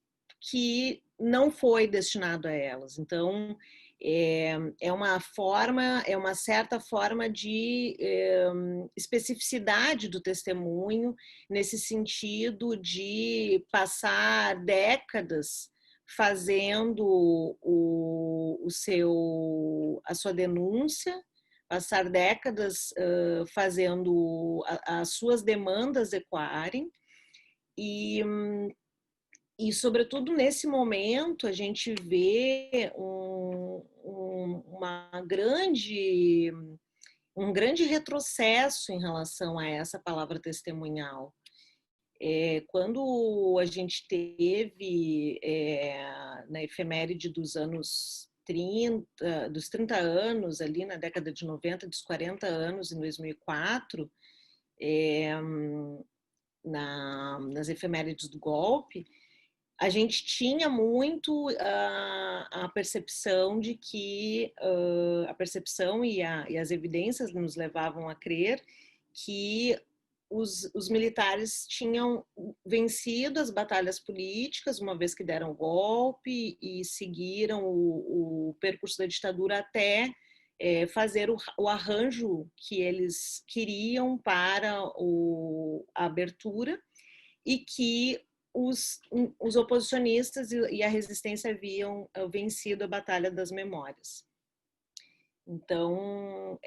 que não foi destinado a elas. Então, é uma certa forma de especificidade do testemunho, nesse sentido de passar décadas fazendo a sua denúncia, passar décadas fazendo as suas demandas ecoarem, e, sobretudo, nesse momento, a gente vê um grande retrocesso em relação a essa palavra testemunhal. Quando a gente teve, na efeméride dos anos 30, dos 30 anos, ali na década de 90, dos 40 anos, em 2004, nas efemérides do golpe, a gente tinha muito a percepção de que a percepção e as evidências nos levavam a crer que os militares tinham vencido as batalhas políticas, uma vez que deram o golpe e seguiram o percurso da ditadura até fazer o arranjo que eles queriam para a abertura, e que os oposicionistas e a resistência haviam vencido a Batalha das Memórias. Então,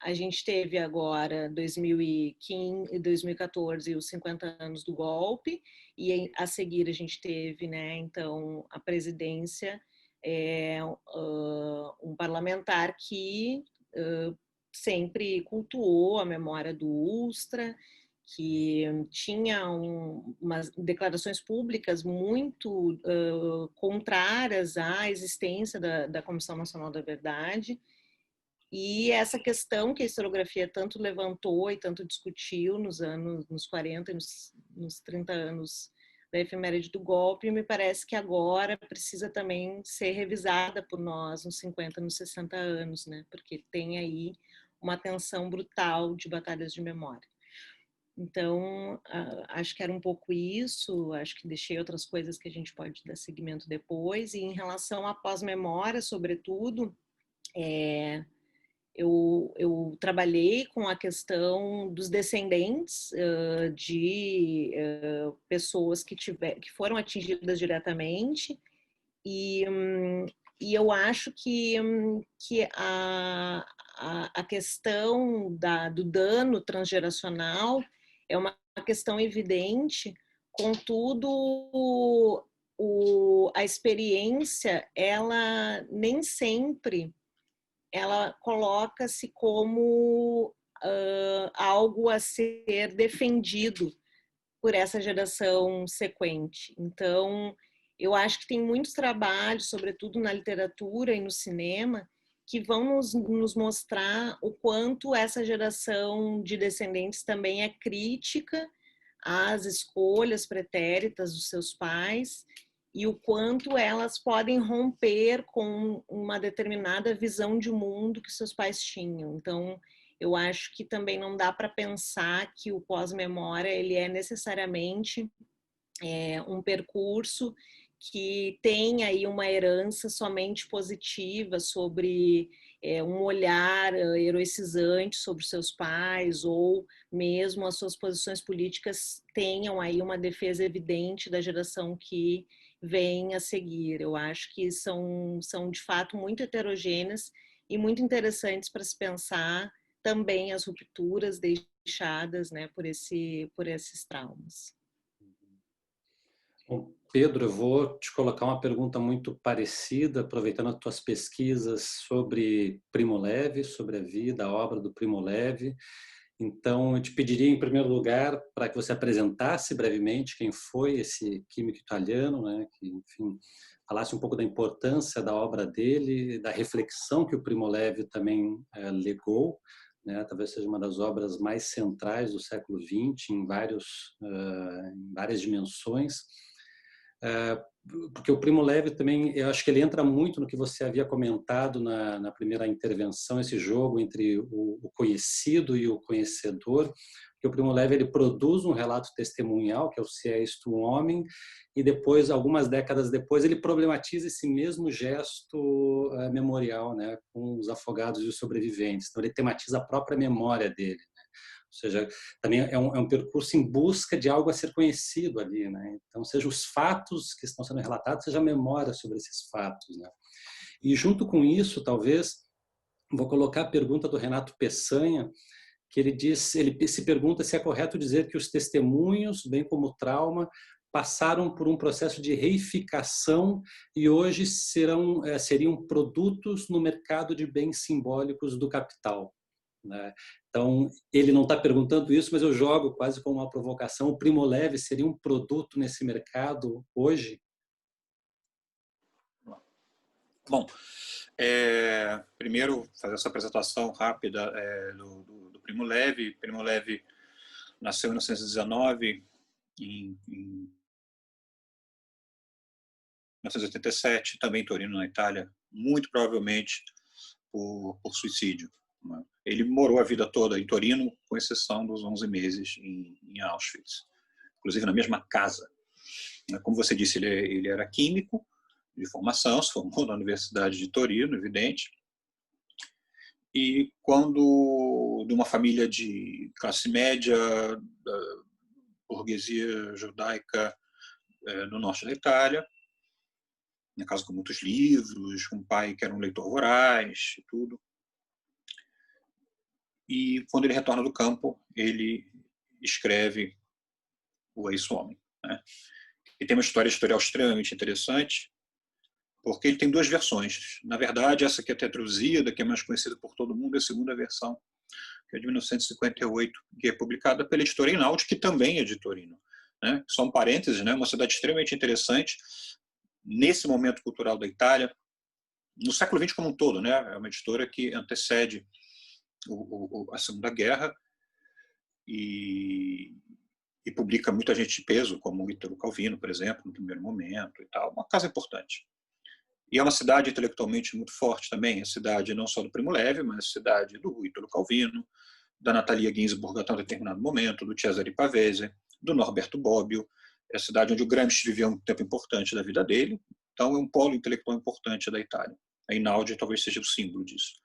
a gente teve agora 2015 e 2014 os 50 anos do golpe, e a seguir a gente teve, né, então, a presidência, um parlamentar que sempre cultuou a memória do Ustra, que tinha umas declarações públicas muito contrárias à existência da Comissão Nacional da Verdade. E essa questão que a historiografia tanto levantou e tanto discutiu nos 40 e nos 30 anos da efeméride do golpe, e me parece que agora precisa também ser revisada por nós nos 50, nos 60 anos, né? Porque tem aí uma tensão brutal de batalhas de memória. Então, acho que era um pouco isso, acho que deixei outras coisas que a gente pode dar seguimento depois, e em relação à pós-memória, sobretudo, eu trabalhei com a questão dos descendentes de pessoas que foram atingidas diretamente, e eu acho que a questão do dano transgeracional é uma questão evidente, contudo, a experiência, ela nem sempre ela coloca-se como algo a ser defendido por essa geração sequente. Então, eu acho que tem muitos trabalhos, sobretudo na literatura e no cinema, que vão nos mostrar o quanto essa geração de descendentes também é crítica às escolhas pretéritas dos seus pais e o quanto elas podem romper com uma determinada visão de mundo que seus pais tinham. Então, eu acho que também não dá para pensar que o pós-memória ele é necessariamente um percurso que tem aí uma herança somente positiva sobre um olhar heroicizante sobre seus pais, ou mesmo as suas posições políticas tenham aí uma defesa evidente da geração que vem a seguir. Eu acho que são de fato muito heterogêneas e muito interessantes para se pensar também as rupturas deixadas, né, por esses traumas. Bom, Pedro, eu vou te colocar uma pergunta muito parecida, aproveitando as tuas pesquisas sobre Primo Levi, sobre a vida, a obra do Primo Levi. Então, eu te pediria, em primeiro lugar, para que você apresentasse brevemente quem foi esse químico italiano, né, que, enfim, falasse um pouco da importância da obra dele, da reflexão que o Primo Levi também legou, né, talvez seja uma das obras mais centrais do século XX, em várias dimensões. Porque o Primo Levi também, eu acho que ele entra muito no que você havia comentado na primeira intervenção, esse jogo entre o conhecido e o conhecedor, porque o Primo Levi ele produz um relato testemunhal, que é o Se é isto um homem, e depois, algumas décadas depois, ele problematiza esse mesmo gesto memorial, né, com os afogados e os sobreviventes. Então ele tematiza a própria memória dele. Ou seja, também é um percurso em busca de algo a ser conhecido ali, né? Então, seja os fatos que estão sendo relatados, seja a memória sobre esses fatos, né? E junto com isso, talvez, vou colocar a pergunta do Renato Peçanha, que ele se pergunta se é correto dizer que os testemunhos, bem como o trauma, passaram por um processo de reificação e hoje seriam produtos no mercado de bens simbólicos do capital, né? Então, ele não está perguntando isso, mas eu jogo quase como uma provocação. O Primo Levi seria um produto nesse mercado hoje? Bom, primeiro fazer essa apresentação rápida do Primo Levi. Primo Levi nasceu em 1919, em 1987, também em Torino, na Itália, muito provavelmente por suicídio. Ele morou a vida toda em Torino, com exceção dos 11 meses em Auschwitz, inclusive na mesma casa. Como você disse, ele era químico de formação, se formou na Universidade de Torino, evidente, e quando de uma família de classe média, da burguesia judaica no norte da Itália, na casa com muitos livros, com um pai que era um leitor voraz e tudo. E quando ele retorna do campo, ele escreve o É Isso Homem, né? E tem uma história editorial extremamente interessante, porque ele tem duas versões. Na verdade, essa que é traduzida, que é mais conhecida por todo mundo, é a segunda versão, que é de 1958, que é publicada pela editora Einaudi, que também é de Torino, né? Só um parênteses, né? Uma cidade extremamente interessante nesse momento cultural da Itália, no século XX como um todo, né? É uma editora que antecede a Segunda Guerra, e e publica muita gente de peso, como o Ítalo Calvino, por exemplo, no primeiro momento e tal. Uma casa importante. E é uma cidade intelectualmente muito forte também, a cidade não só do Primo Levi, mas a cidade do Ítalo Calvino, da Natalia Ginzburg até um determinado momento, do Cesare Pavese, do Norberto Bobbio. É a cidade onde o Gramsci viveu um tempo importante da vida dele. Então é um polo intelectual importante da Itália. A Einaudi talvez seja o símbolo disso.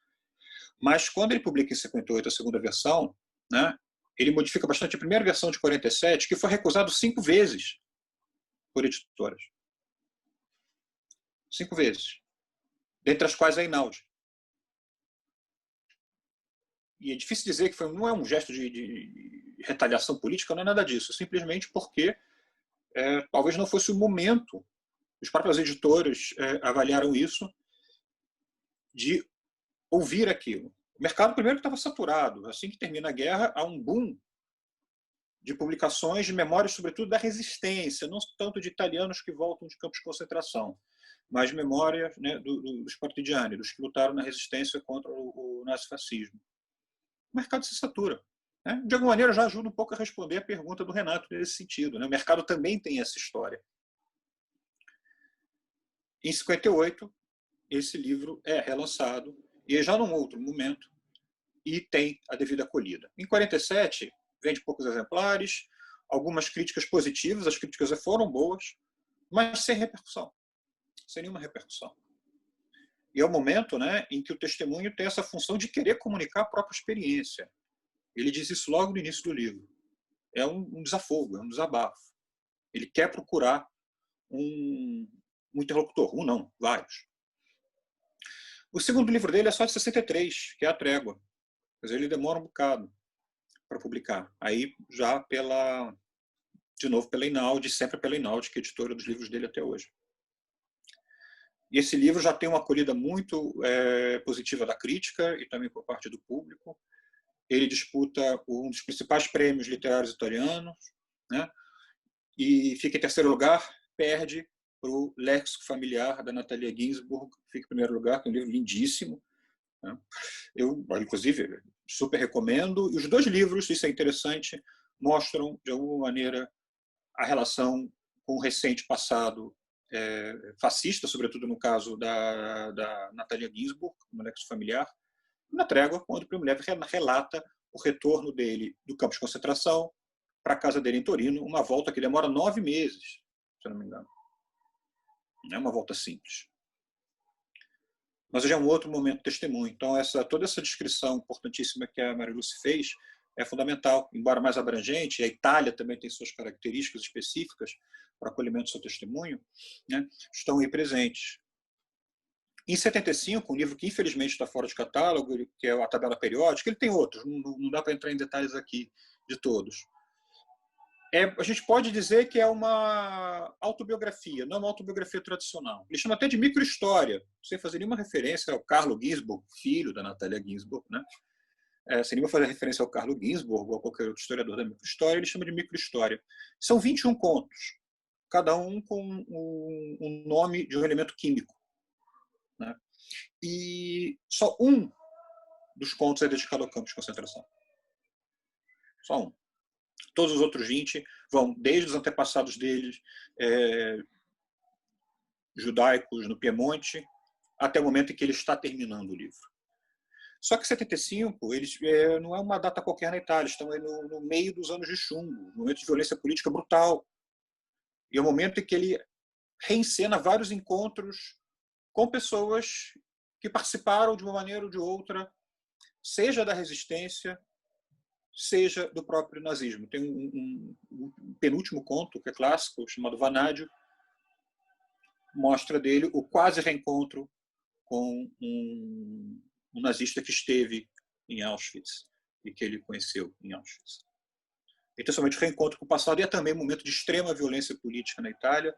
Mas quando ele publica em 58 a segunda versão, né, ele modifica bastante a primeira versão de 47, que foi recusado 5 vezes por editoras. 5 vezes. Dentre as quais a Einaudi. E é difícil dizer que não é um gesto de retaliação política, não é nada disso. Simplesmente porque talvez não fosse o momento. Os próprios editores avaliaram isso, de ouvir aquilo. O mercado, primeiro, estava saturado. Assim que termina a guerra, há um boom de publicações de memórias, sobretudo da resistência, não tanto de italianos que voltam de campos de concentração, mas memórias, né, dos partigiani, dos que lutaram na resistência contra o nazifascismo. O mercado se satura. Né? De alguma maneira, já ajuda um pouco a responder a pergunta do Renato nesse sentido. Né? O mercado também tem essa história. Em 58, esse livro é relançado, e já num outro momento, e tem a devida acolhida. Em 47, vende poucos exemplares, algumas críticas positivas, as críticas foram boas, mas sem repercussão, sem nenhuma repercussão. E é o momento, né, em que o testemunho tem essa função de querer comunicar a própria experiência. Ele diz isso logo no início do livro. É um desafogo, é um desabafo. Ele quer procurar um interlocutor, não, vários. O segundo livro dele é só de 63, que é A Trégua. Quer dizer, ele demora um bocado para publicar. Aí já de novo pela Einaudi, sempre pela Einaudi, que é editora dos livros dele até hoje. E esse livro já tem uma acolhida muito positiva da crítica e também por parte do público. Ele disputa um dos principais prêmios literários italianos, né? E fica em terceiro lugar, perde para o Léxico Familiar, da Natalia Ginzburg, fica em primeiro lugar, que é um livro lindíssimo. Né? Eu, inclusive, super recomendo. E os dois livros, isso é interessante, mostram, de alguma maneira, a relação com o recente passado fascista, sobretudo no caso da Natalia Ginzburg, no Léxico Familiar, Na Trégua, quando o Primo Levi relata o retorno dele do campo de concentração para a casa dele em Torino, uma volta que demora 9 meses, se eu não me engano. Não é uma volta simples. Mas hoje é um outro momento de testemunho. Então, toda essa descrição importantíssima que a Maria Lúcia fez é fundamental, embora mais abrangente. A Itália também tem suas características específicas para acolhimento do seu testemunho, né, estão aí presentes. Em 75, um livro que infelizmente está fora de catálogo, que é a Tabela Periódica, ele tem outros, não dá para entrar em detalhes aqui de todos. A gente pode dizer que é uma autobiografia, não é uma autobiografia tradicional. Ele chama até de microhistória, sem fazer nenhuma referência ao Carlo Ginzburg, filho da Natalia Ginzburg, né? Sem nenhuma fazer referência ao Carlo Ginzburg ou a qualquer outro historiador da microhistória, ele chama de microhistória. São 21 contos, cada um com um nome de um elemento químico. Né? E só um dos contos é dedicado ao campo de concentração. Só um. Todos os outros 20 vão desde os antepassados deles, judaicos no Piemonte, até o momento em que ele está terminando o livro. Só que 75 não é uma data qualquer na Itália, estão no meio dos anos de chumbo, no momento de violência política brutal. E é o momento em que ele reencena vários encontros com pessoas que participaram de uma maneira ou de outra, seja da resistência, seja do próprio nazismo. Tem um penúltimo conto, que é clássico, chamado Vanádio, mostra dele o quase reencontro com um nazista que esteve em Auschwitz e que ele conheceu em Auschwitz. Então, somente o reencontro com o passado, e é também um momento de extrema violência política na Itália,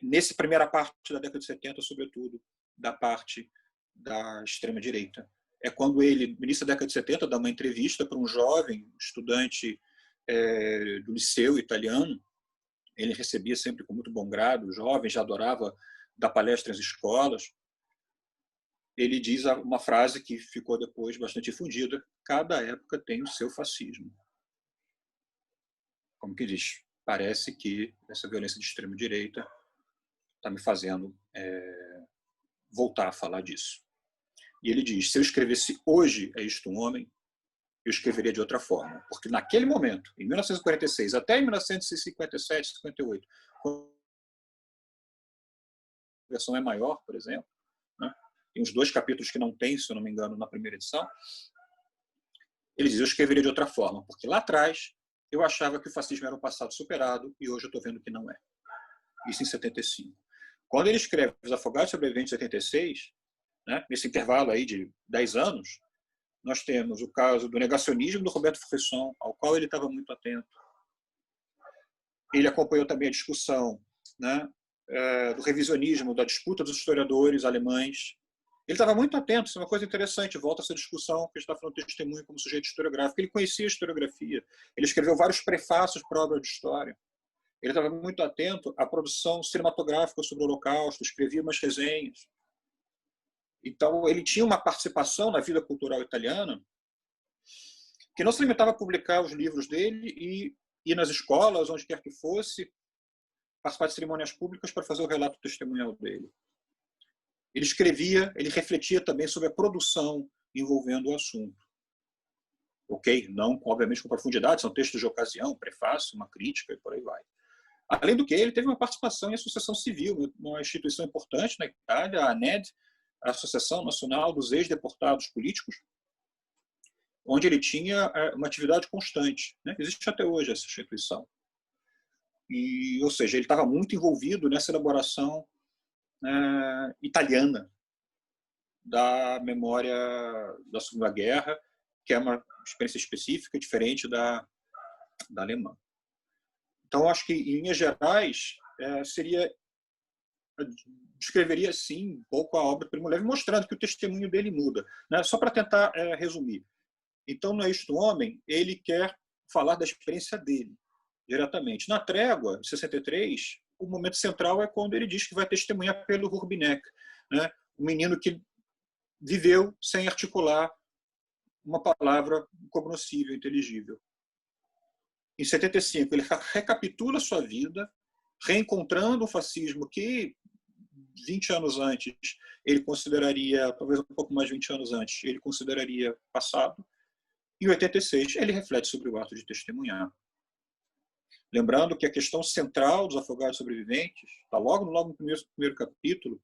nessa primeira parte da década de 70, sobretudo, da parte da extrema-direita. É quando ele, no início da década de 70, dá uma entrevista para um jovem estudante do liceu italiano. Ele recebia sempre com muito bom grado, o jovem já adorava dar palestras em escolas. Ele diz uma frase que ficou depois bastante difundida: cada época tem o seu fascismo. como que diz, parece que essa violência de extrema-direita está me fazendo voltar a falar disso. E ele diz, se eu escrevesse hoje É Isto um Homem, eu escreveria de outra forma. Porque naquele momento, em 1946 até em 1957, 58, quando a versão é maior, por exemplo, né? Tem uns 2 capítulos que não tem, se eu não me engano, na primeira edição, ele diz, eu escreveria de outra forma, porque lá atrás eu achava que o fascismo era um passado superado e hoje eu estou vendo que não é. Isso em 75. Quando ele escreve Os Afogados Sobreviventes em 86, né, nesse intervalo aí de 10 anos, nós temos o caso do negacionismo do Roberto Fresson, ao qual ele estava muito atento. Ele acompanhou também a discussão, né, do revisionismo, da disputa dos historiadores alemães. Ele estava muito atento, isso é uma coisa interessante, volta a essa discussão que a gente está falando de testemunho como sujeito historiográfico. Ele conhecia a historiografia, ele escreveu vários prefácios para a obra de história. Ele estava muito atento à produção cinematográfica sobre o Holocausto, escrevia umas resenhas. Então, ele tinha uma participação na vida cultural italiana que não se limitava a publicar os livros dele e ir nas escolas, onde quer que fosse, participar de cerimônias públicas para fazer o relato testemunhal dele. Ele escrevia, ele refletia também sobre a produção envolvendo o assunto. Ok? Não, obviamente, com profundidade, são textos de ocasião, prefácio, uma crítica e por aí vai. Além do que, ele teve uma participação em associação civil, uma instituição importante na Itália, a ANED, a Associação Nacional dos Ex-Deportados Políticos, onde ele tinha uma atividade constante, né? Existe até hoje essa instituição. E, ou seja, ele estava muito envolvido nessa elaboração italiana da memória da Segunda Guerra, que é uma experiência específica, diferente da alemã. Então, acho que, em linhas gerais, descreveria, sim, um pouco a obra do Primo Levi, mostrando que o testemunho dele muda, né? Só para tentar resumir. Então, no É Isto um Homem, ele quer falar da experiência dele, diretamente. Na Trégua, de 63, o momento central é quando ele diz que vai testemunhar pelo Hurbinek, né? Um menino que viveu sem articular uma palavra cognoscível, inteligível. Em 75, ele recapitula sua vida, reencontrando o fascismo que 20 anos antes ele consideraria, talvez um pouco mais de 20 anos antes, ele consideraria passado. Em 86, ele reflete sobre o ato de testemunhar. Lembrando que a questão central dos afogados sobreviventes, está logo no primeiro capítulo,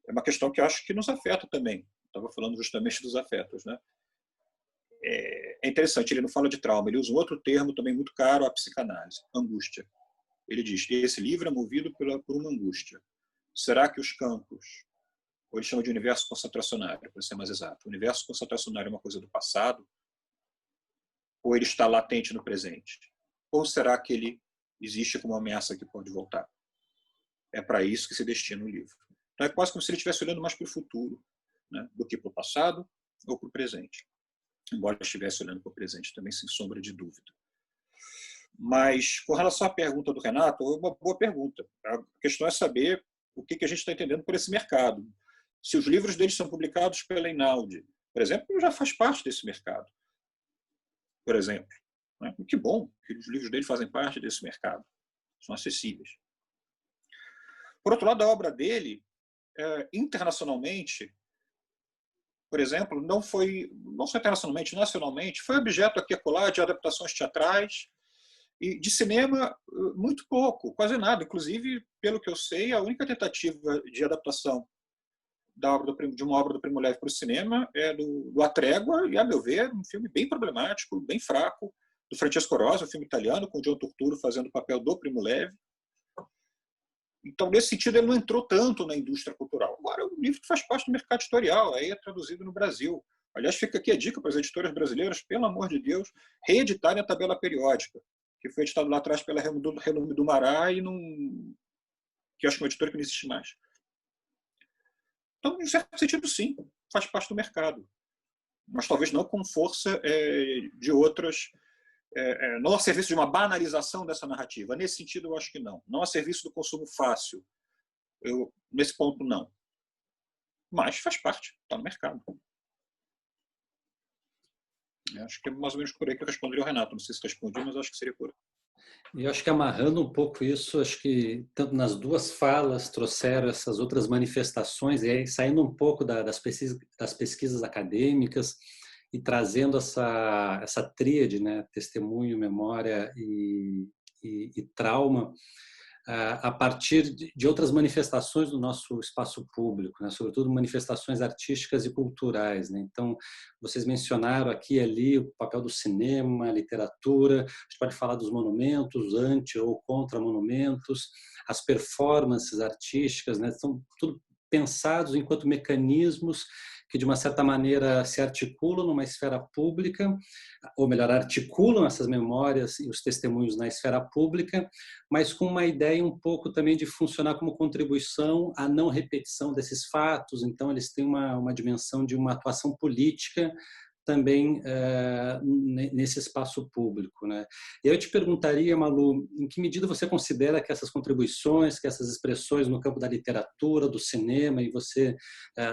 é uma questão que eu acho que nos afeta também. Estava falando justamente dos afetos, né? É interessante, ele não fala de trauma, ele usa um outro termo também muito caro à psicanálise, angústia. Ele diz que esse livro é movido por uma angústia. Será que os campos, ou ele chama de universo concentracionário, para ser mais exato, o universo concentracionário é uma coisa do passado, ou ele está latente no presente? Ou será que ele existe como uma ameaça que pode voltar? É para isso que se destina o livro. Então é quase como se ele estivesse olhando mais para o futuro, né, do que para o passado ou para o presente. Embora ele estivesse olhando para o presente também, sem sombra de dúvida. Mas, com relação à pergunta do Renato, é uma boa pergunta. A questão é saber o que a gente está entendendo por esse mercado. Se os livros deles são publicados pela Einaudi, por exemplo, já faz parte desse mercado. Por exemplo. Né? Que bom que os livros dele fazem parte desse mercado. São acessíveis. Por outro lado, a obra dele, internacionalmente, por exemplo, não só internacionalmente, nacionalmente, foi objeto aqui e acolá de adaptações teatrais e de cinema muito pouco, quase nada. Inclusive, pelo que eu sei, a única tentativa de adaptação de uma obra do Primo Levi para o cinema é do A Trégua, e, a meu ver, um filme bem problemático, bem fraco, do Francesco Rosi, um filme italiano, com o John Turturro fazendo o papel do Primo Levi. Então, nesse sentido, ele não entrou tanto na indústria cultural. Agora, é um livro que faz parte do mercado editorial, aí é traduzido no Brasil. Aliás, fica aqui a dica para as editoras brasileiras, pelo amor de Deus, reeditarem a tabela periódica, que foi editado lá atrás pela Renome do Mará, e que acho que é uma editora que não existe mais. Então, em certo sentido, sim, faz parte do mercado. Mas talvez não com força de outras... não a serviço de uma banalização dessa narrativa. Nesse sentido, eu acho que não. Não a serviço do consumo fácil. Nesse ponto, não. Mas faz parte, está no mercado. Acho que é mais ou menos por aí que eu responderia ao Renato. Não sei se respondi, mas acho que seria por aí. E eu acho que amarrando um pouco isso, acho que tanto nas duas falas trouxeram essas outras manifestações, e aí saindo um pouco das pesquisas acadêmicas e trazendo essa tríade, né, testemunho, memória e trauma, a partir de outras manifestações do nosso espaço público, né? Sobretudo manifestações artísticas e culturais, né? Então, vocês mencionaram aqui e ali o papel do cinema, literatura, a gente pode falar dos monumentos, anti ou contra monumentos, as performances artísticas, né? São tudo pensados enquanto mecanismos que, de uma certa maneira, se articulam numa esfera pública, ou melhor, articulam essas memórias e os testemunhos na esfera pública, mas com uma ideia um pouco também de funcionar como contribuição à não repetição desses fatos. Então, eles têm uma dimensão de uma atuação política também nesse espaço público, né? Eu te perguntaria, Malu, em que medida você considera que essas contribuições, que essas expressões no campo da literatura, do cinema, e você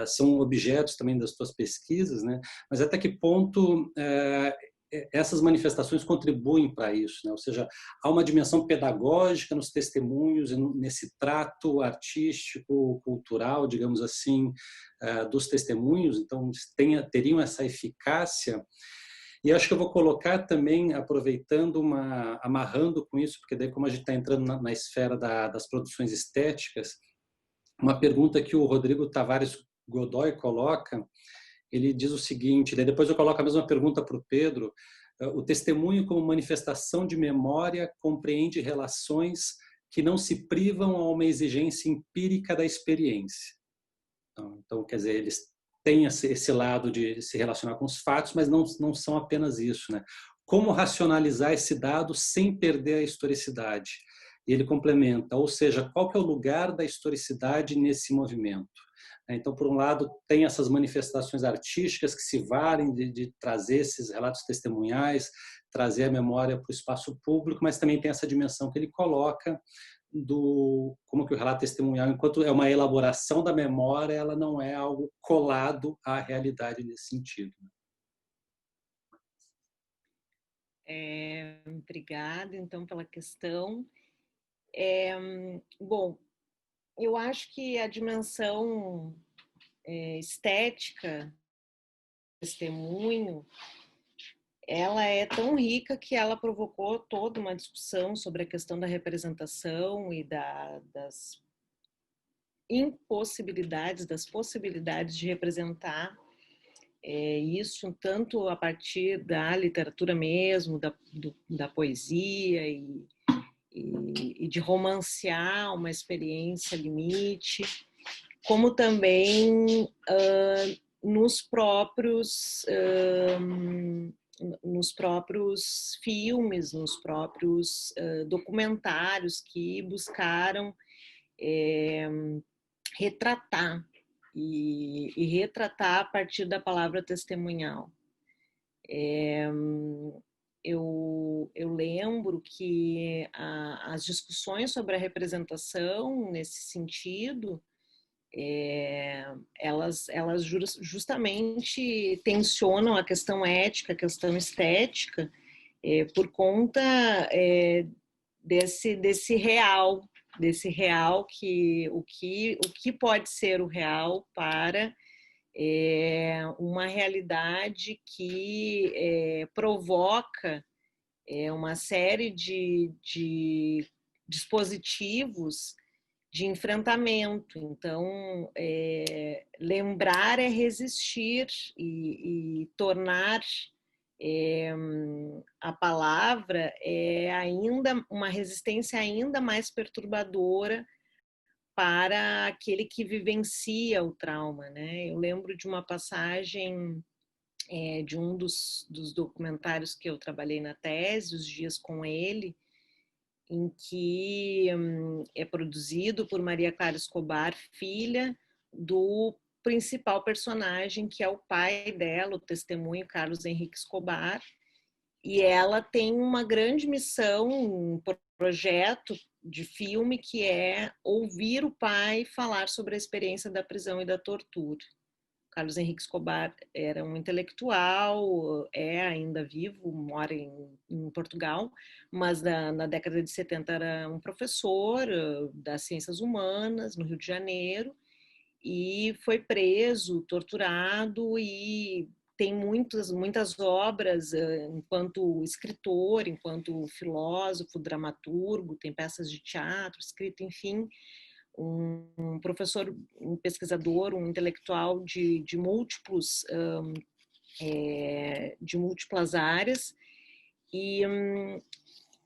são objetos também das suas pesquisas, né? Mas até que ponto essas manifestações contribuem para isso, né? Ou seja, há uma dimensão pedagógica nos testemunhos e nesse trato artístico, cultural, digamos assim, dos testemunhos, então teriam essa eficácia. E acho que eu vou colocar também, aproveitando, amarrando com isso, porque daí como a gente está entrando na esfera das produções estéticas, uma pergunta que o Rodrigo Tavares Godoy coloca. Ele diz o seguinte, daí depois eu coloco a mesma pergunta para o Pedro: o testemunho como manifestação de memória compreende relações que não se privam a uma exigência empírica da experiência. Então, quer dizer, eles têm esse lado de se relacionar com os fatos, mas não são apenas isso, né? Como racionalizar esse dado sem perder a historicidade? E ele complementa, ou seja, qual que é o lugar da historicidade nesse movimento? Então, por um lado, tem essas manifestações artísticas que se valem de trazer esses relatos testemunhais, trazer a memória para o espaço público, mas também tem essa dimensão que ele coloca como que o relato testemunhal, enquanto é uma elaboração da memória, ela não é algo colado à realidade nesse sentido. Obrigada, então, pela questão. Bom, eu acho que a dimensão estética do testemunho, ela é tão rica que ela provocou toda uma discussão sobre a questão da representação e das impossibilidades, das possibilidades de representar isso, tanto a partir da literatura mesmo, da poesia e de romancear uma experiência limite, como também nos próprios filmes, nos próprios documentários que buscaram retratar e retratar a partir da palavra testemunhal. Eu lembro que as discussões sobre a representação nesse sentido, elas justamente tensionam a questão ética, a questão estética, por conta desse real que o que pode ser o real para uma realidade que provoca uma série de dispositivos de enfrentamento. Então, lembrar é resistir e tornar a palavra ainda uma resistência ainda mais perturbadora para aquele que vivencia o trauma, né? Eu lembro de uma passagem de um dos documentários que eu trabalhei na tese, Os Dias com Ele, em que é produzido por Maria Clara Escobar, filha do principal personagem, que é o pai dela, o testemunho Carlos Henrique Escobar, e ela tem uma grande missão, um projeto de filme que é ouvir o pai falar sobre a experiência da prisão e da tortura. Carlos Henrique Escobar era um intelectual, é ainda vivo, mora em Portugal, mas na década de 70 era um professor das ciências humanas no Rio de Janeiro e foi preso, torturado e tem muitas obras enquanto escritor, enquanto filósofo, dramaturgo, tem peças de teatro, escrito, enfim, um professor, um pesquisador, um intelectual de múltiplas áreas e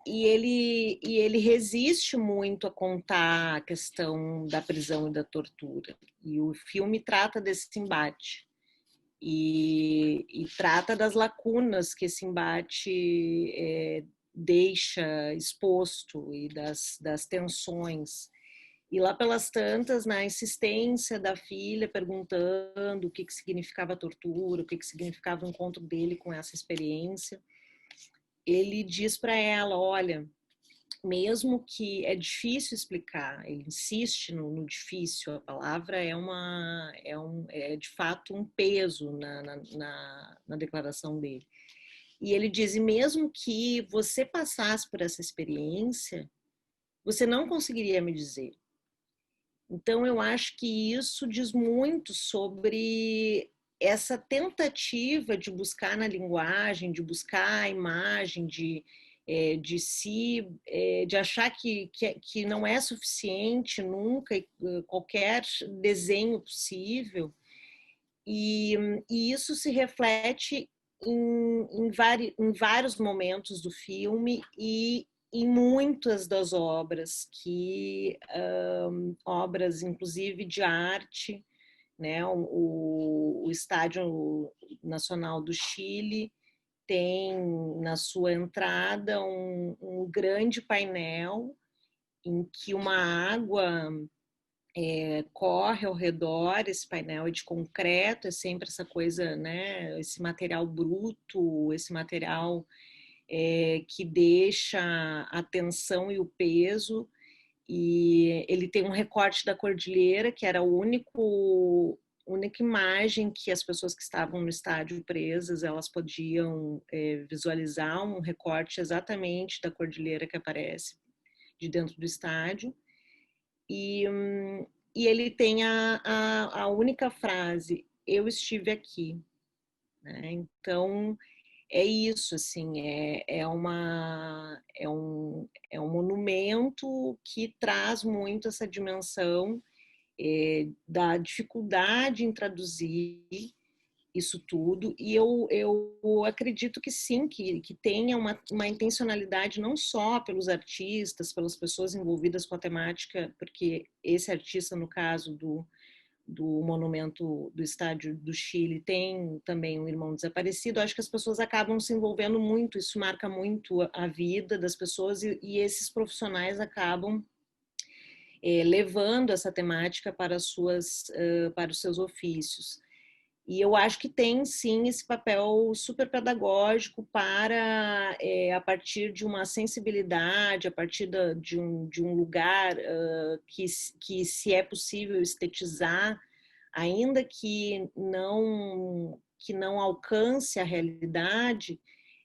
ele resiste muito a contar a questão da prisão e da tortura. E o filme trata desse embate e trata das lacunas que esse embate deixa exposto e das tensões. E lá pelas tantas, na insistência da filha, perguntando o que significava a tortura, o que significava o encontro dele com essa experiência, ele diz para ela, olha, mesmo que é difícil explicar, ele insiste no difícil, a palavra é de fato um peso na declaração dele. E ele diz, e mesmo que você passasse por essa experiência, você não conseguiria me dizer. Então, eu acho que isso diz muito sobre essa tentativa de buscar na linguagem, de buscar a imagem, de achar que não é suficiente nunca qualquer desenho possível. E isso se reflete em vários momentos do filme e em muitas das obras, obras inclusive de arte, né? O Estádio Nacional do Chile tem na sua entrada um grande painel em que uma água corre ao redor. Esse painel é de concreto, é sempre essa coisa, né? Esse material bruto, esse material que deixa a tensão e o peso, e ele tem um recorte da cordilheira, que era a única imagem que as pessoas que estavam no estádio presas, elas podiam visualizar um recorte exatamente da cordilheira que aparece de dentro do estádio, e ele tem a única frase, eu estive aqui, né? Então, é isso, assim, é um monumento que traz muito essa dimensão da dificuldade em traduzir isso tudo, e eu acredito que sim, que tenha uma intencionalidade não só pelos artistas, pelas pessoas envolvidas com a temática, porque esse artista, no caso do monumento do Estádio do Chile, tem também um irmão desaparecido. Acho que as pessoas acabam se envolvendo muito, isso marca muito a vida das pessoas e esses profissionais acabam levando essa temática para os seus ofícios. E eu acho que tem, sim, esse papel super pedagógico para, a partir de uma sensibilidade, a partir de um lugar que, se é possível estetizar, ainda que não alcance a realidade,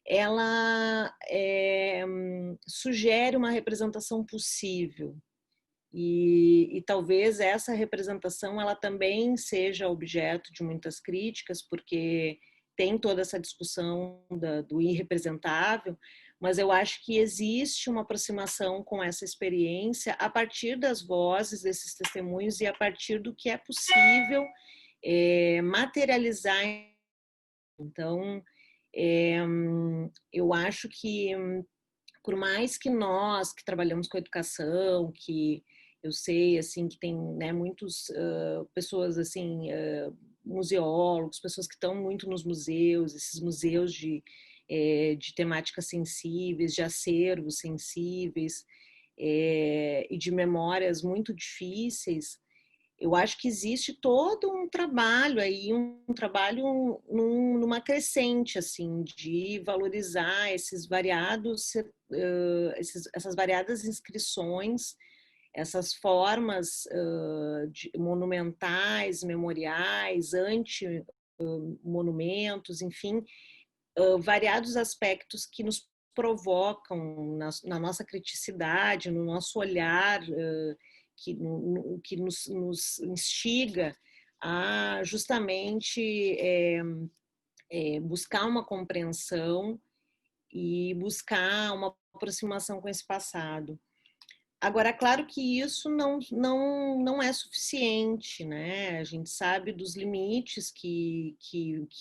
ela sugere uma representação possível. E talvez essa representação ela também seja objeto de muitas críticas, porque tem toda essa discussão do irrepresentável, mas eu acho que existe uma aproximação com essa experiência a partir das vozes desses testemunhos e a partir do que é possível materializar. Então, eu acho que, por mais que nós que trabalhamos com educação, que eu sei assim que tem, né, muitos pessoas assim, museólogos, pessoas que estão muito nos museus, esses museus de temáticas sensíveis, de acervos sensíveis e de memórias muito difíceis. Eu acho que existe todo um trabalho aí, um trabalho numa crescente, assim, de valorizar essas variadas inscrições essas formas monumentais, memoriais, anti-monumentos, enfim, variados aspectos que nos provocam na nossa criticidade, no nosso olhar, que nos instiga a justamente buscar uma compreensão e buscar uma aproximação com esse passado. Agora, é claro que isso não é suficiente, né? A gente sabe dos limites que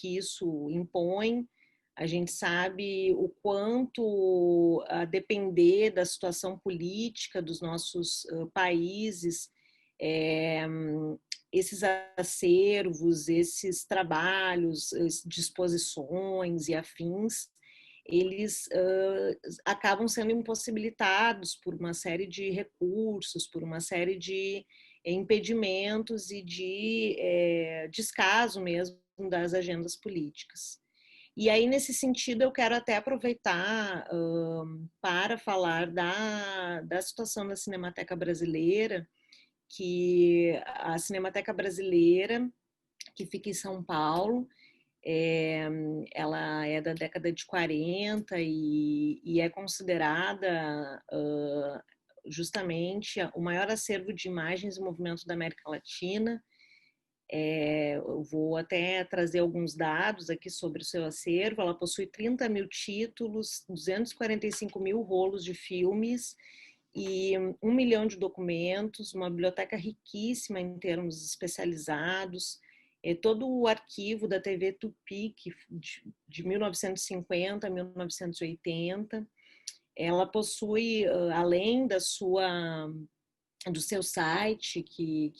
isso impõe, a gente sabe o quanto, a depender da situação política dos nossos países, esses acervos, esses trabalhos, disposições e afins, eles acabam sendo impossibilitados por uma série de recursos, por uma série de impedimentos e de descaso mesmo das agendas políticas. E aí, nesse sentido, eu quero até aproveitar para falar da situação da Cinemateca Brasileira, que a Cinemateca Brasileira, que fica em São Paulo, ela é da década de 40 e é considerada justamente o maior acervo de imagens e movimento da América Latina. Eu vou até trazer alguns dados aqui sobre o seu acervo. Ela possui 30 mil títulos, 245 mil rolos de filmes e 1 milhão de documentos, uma biblioteca riquíssima em termos especializados, todo o arquivo da TV Tupi, de 1950 a 1980. Ela possui, além do seu site, que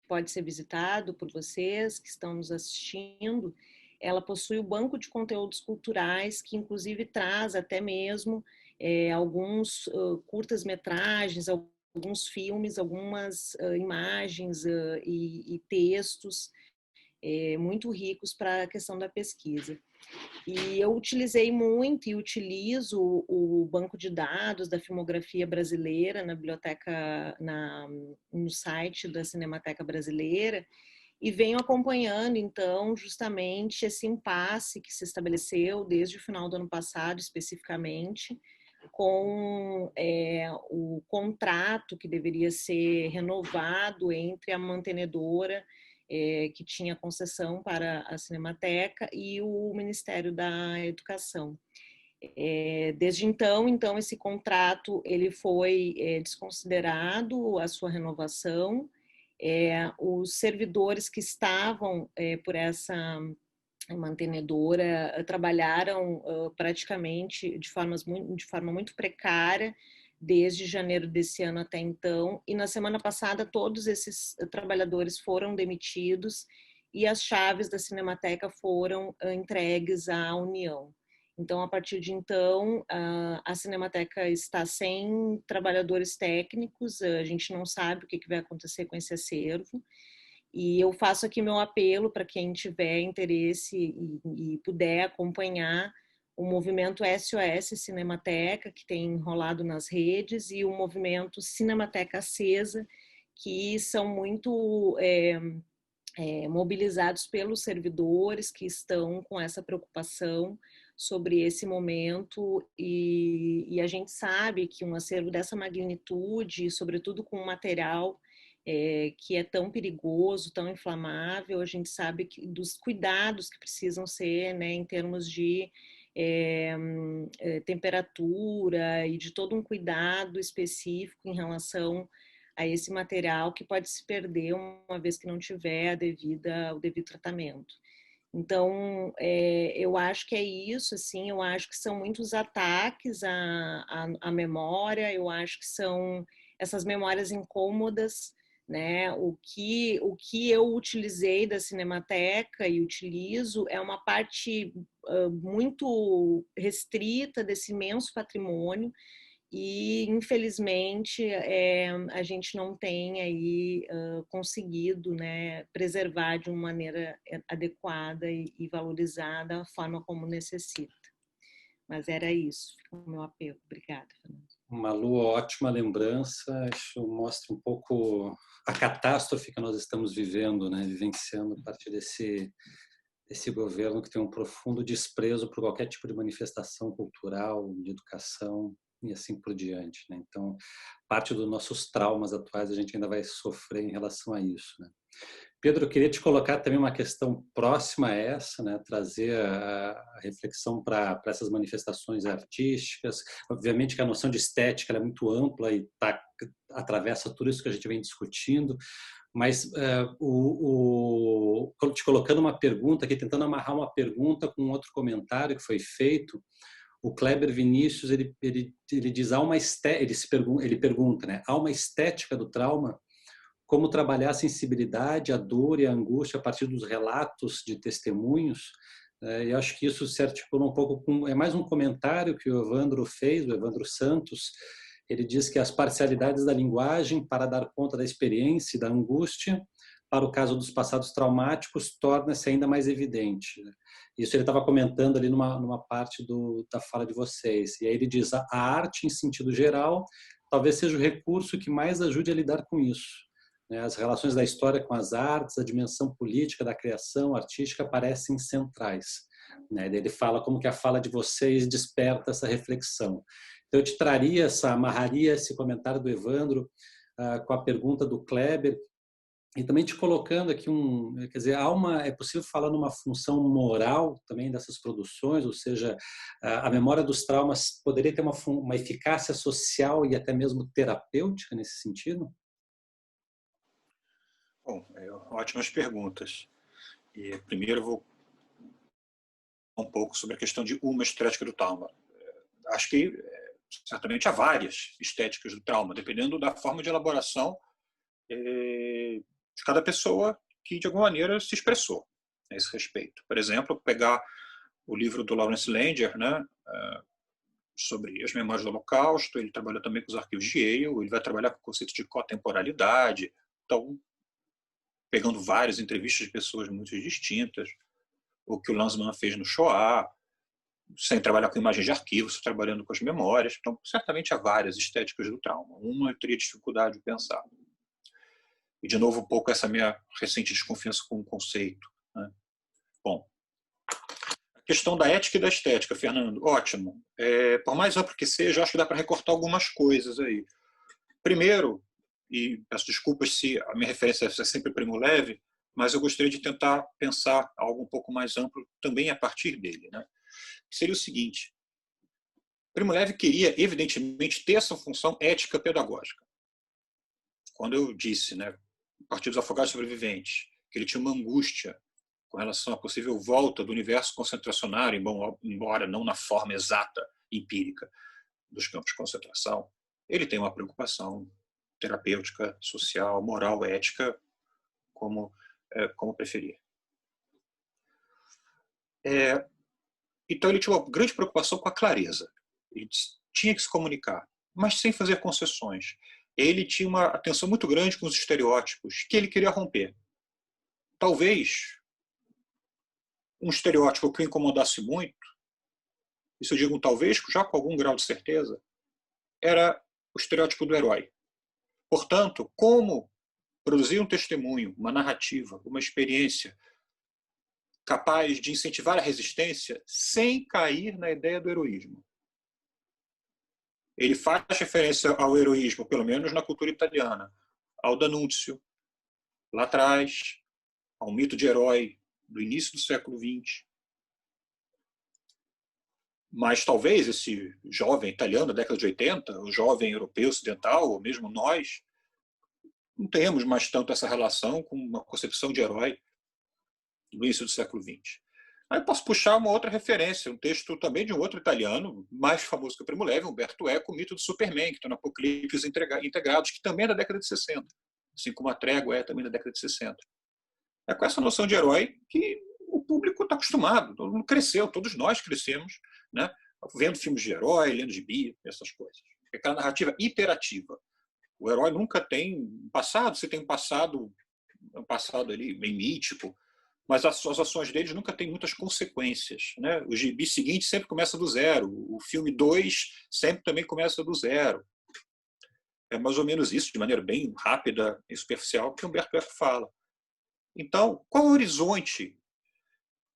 pode ser visitado por vocês que estão nos assistindo, ela possui o banco de conteúdos culturais, que inclusive traz até mesmo alguns curtas-metragens, alguns filmes, algumas imagens e textos muito ricos para a questão da pesquisa. E eu utilizei muito e utilizo o banco de dados da filmografia brasileira na biblioteca, no site da Cinemateca Brasileira, e venho acompanhando, então, justamente esse impasse que se estabeleceu desde o final do ano passado, especificamente, com o contrato que deveria ser renovado entre a mantenedora, que tinha concessão para a Cinemateca, e o Ministério da Educação. Desde então, esse contrato ele foi desconsiderado, a sua renovação. Os servidores que estavam por essa mantenedora trabalharam praticamente de forma muito precária desde janeiro desse ano até então, e na semana passada todos esses trabalhadores foram demitidos e as chaves da Cinemateca foram entregues à União. Então, a partir de então, a Cinemateca está sem trabalhadores técnicos, a gente não sabe o que vai acontecer com esse acervo. E eu faço aqui meu apelo para quem tiver interesse e puder acompanhar o movimento SOS Cinemateca, que tem rolado nas redes, e o movimento Cinemateca Acesa, que são muito mobilizados pelos servidores que estão com essa preocupação sobre esse momento, e a gente sabe que um acervo dessa magnitude, sobretudo com um material que é tão perigoso, tão inflamável, a gente sabe dos cuidados que precisam ser, né, em termos de temperatura e de todo um cuidado específico em relação a esse material que pode se perder uma vez que não tiver o devido tratamento. Então, eu acho que é isso, assim, eu acho que são muitos ataques à memória, eu acho que são essas memórias incômodas, né? O que eu utilizei da Cinemateca e utilizo é uma parte muito restrita desse imenso patrimônio, e infelizmente a gente não tem aí conseguido, né, preservar de uma maneira adequada e valorizada a forma como necessita. Mas era isso, fica o meu apelo. Obrigada, Fernanda. Malu, ótima lembrança. Acho mostra um pouco a catástrofe que nós estamos vivendo, né? Vivenciando a partir desse governo que tem um profundo desprezo por qualquer tipo de manifestação cultural, de educação e assim por diante, né? Então, parte dos nossos traumas atuais a gente ainda vai sofrer em relação a isso, né? Pedro, eu queria te colocar também uma questão próxima a essa, né? Trazer a reflexão para essas manifestações artísticas. Obviamente que a noção de estética é muito ampla e atravessa tudo isso que a gente vem discutindo, mas te colocando uma pergunta aqui, tentando amarrar uma pergunta com outro comentário que foi feito, o Kleber Vinícius ele diz ele pergunta, né? Há uma estética do trauma? Como trabalhar a sensibilidade, a dor e a angústia a partir dos relatos de testemunhos. E acho que isso se articula um pouco com... É mais um comentário que o Evandro fez, o Evandro Santos. Ele diz que as parcialidades da linguagem para dar conta da experiência e da angústia, para o caso dos passados traumáticos, torna-se ainda mais evidente. Isso ele estava comentando ali numa parte da fala de vocês. E aí ele diz, a arte, em sentido geral, talvez seja o recurso que mais ajude a lidar com isso. As relações da história com as artes, a dimensão política da criação artística parecem centrais. Ele fala como que a fala de vocês desperta essa reflexão. Então, eu te amarraria esse comentário do Evandro com a pergunta do Kleber, e também te colocando aqui quer dizer, é possível falar numa função moral também dessas produções, ou seja, a memória dos traumas poderia ter uma eficácia social e até mesmo terapêutica nesse sentido? Bom, ótimas perguntas. E primeiro eu vou falar um pouco sobre a questão de uma estética do trauma. Acho que certamente há várias estéticas do trauma, dependendo da forma de elaboração de cada pessoa que de alguma maneira se expressou a esse respeito. Por exemplo, pegar o livro do Lawrence Langer, né, sobre as memórias do Holocausto, ele trabalha também com os arquivos de Yale, ele vai trabalhar com o conceito de cotemporalidade, então pegando várias entrevistas de pessoas muito distintas, o que o Lanzmann fez no Shoah, sem trabalhar com imagens de arquivos, trabalhando com as memórias. Então, certamente há várias estéticas do trauma. Uma eu teria dificuldade de pensar. E, de novo, um pouco essa minha recente desconfiança com o conceito, né? Bom, a questão da ética e da estética, Fernando, ótimo. Por mais amplo que seja, acho que dá para recortar algumas coisas aí. Primeiro, e peço desculpas se a minha referência é sempre Primo Levi, mas eu gostaria de tentar pensar algo um pouco mais amplo também a partir dele, né? Seria o seguinte: Primo Levi queria, evidentemente, ter essa função ética pedagógica. Quando eu disse, né, a partir dos Afogados Sobreviventes, que ele tinha uma angústia com relação à possível volta do universo concentracionário, embora não na forma exata, empírica, dos campos de concentração, ele tem uma preocupação terapêutica, social, moral, ética, como preferir. Então ele tinha uma grande preocupação com a clareza. Ele tinha que se comunicar, mas sem fazer concessões. Ele tinha uma atenção muito grande com os estereótipos que ele queria romper. Talvez um estereótipo que o incomodasse muito, isso eu digo talvez, já com algum grau de certeza, era o estereótipo do herói. Portanto, como produzir um testemunho, uma narrativa, uma experiência capaz de incentivar a resistência sem cair na ideia do heroísmo. Ele faz referência ao heroísmo, pelo menos na cultura italiana, ao D'Annunzio, lá atrás, ao mito de herói do início do século XX. Mas talvez esse jovem italiano da década de 80, o jovem europeu ocidental, ou mesmo nós, não tenhamos mais tanto essa relação com uma concepção de herói do início do século XX. Aí eu posso puxar uma outra referência, um texto também de um outro italiano, mais famoso que o Primo Levi, Umberto Eco, o mito do Superman, que está no Apocalipse Integrados, que também é da década de 60, assim como a Trégua é também da década de 60. É com essa noção de herói que o público está acostumado, todo mundo cresceu, todos nós crescemos, né, vendo filmes de herói, lendo gibi, essas coisas. É aquela narrativa iterativa. O herói nunca tem passado, você tem um passado ali bem mítico, mas as ações deles nunca têm muitas consequências, né? O gibi seguinte sempre começa do zero, o filme 2 sempre também começa do zero. É mais ou menos isso, de maneira bem rápida e superficial, que Humberto Eco fala. Então, qual é o horizonte,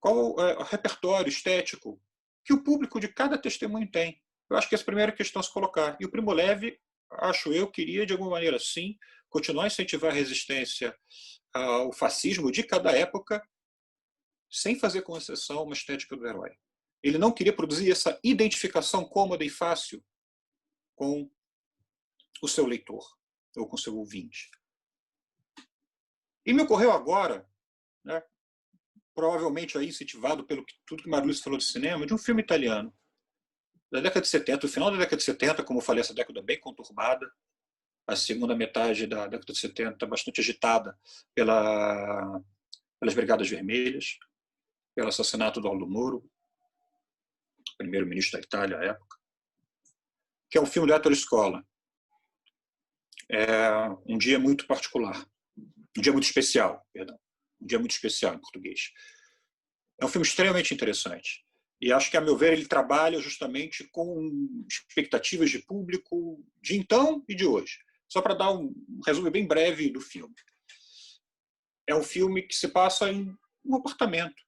qual é o repertório estético que o público de cada testemunho tem? Eu acho que essa é a primeira questão a se colocar. E o Primo Levi, acho eu, queria, de alguma maneira, sim, continuar a incentivar a resistência ao fascismo de cada época, sem fazer concessão uma estética do herói. Ele não queria produzir essa identificação cômoda e fácil com o seu leitor, ou com o seu ouvinte. E me ocorreu agora, né, provavelmente aí incentivado pelo tudo que Marulis falou de cinema, de um filme italiano, da década de 70, o final da década de 70, como eu falei, essa década bem conturbada, a segunda metade da década de 70 bastante agitada pelas Brigadas Vermelhas, pelo assassinato do Aldo Moro, primeiro-ministro da Itália à época, que é um filme do Ettore Scola. É um dia muito particular, um dia muito especial, perdão, um dia muito especial em português. É um filme extremamente interessante. E acho que, a meu ver, ele trabalha justamente com expectativas de público de então e de hoje. Só para dar um resumo bem breve do filme. É um filme que se passa em um apartamento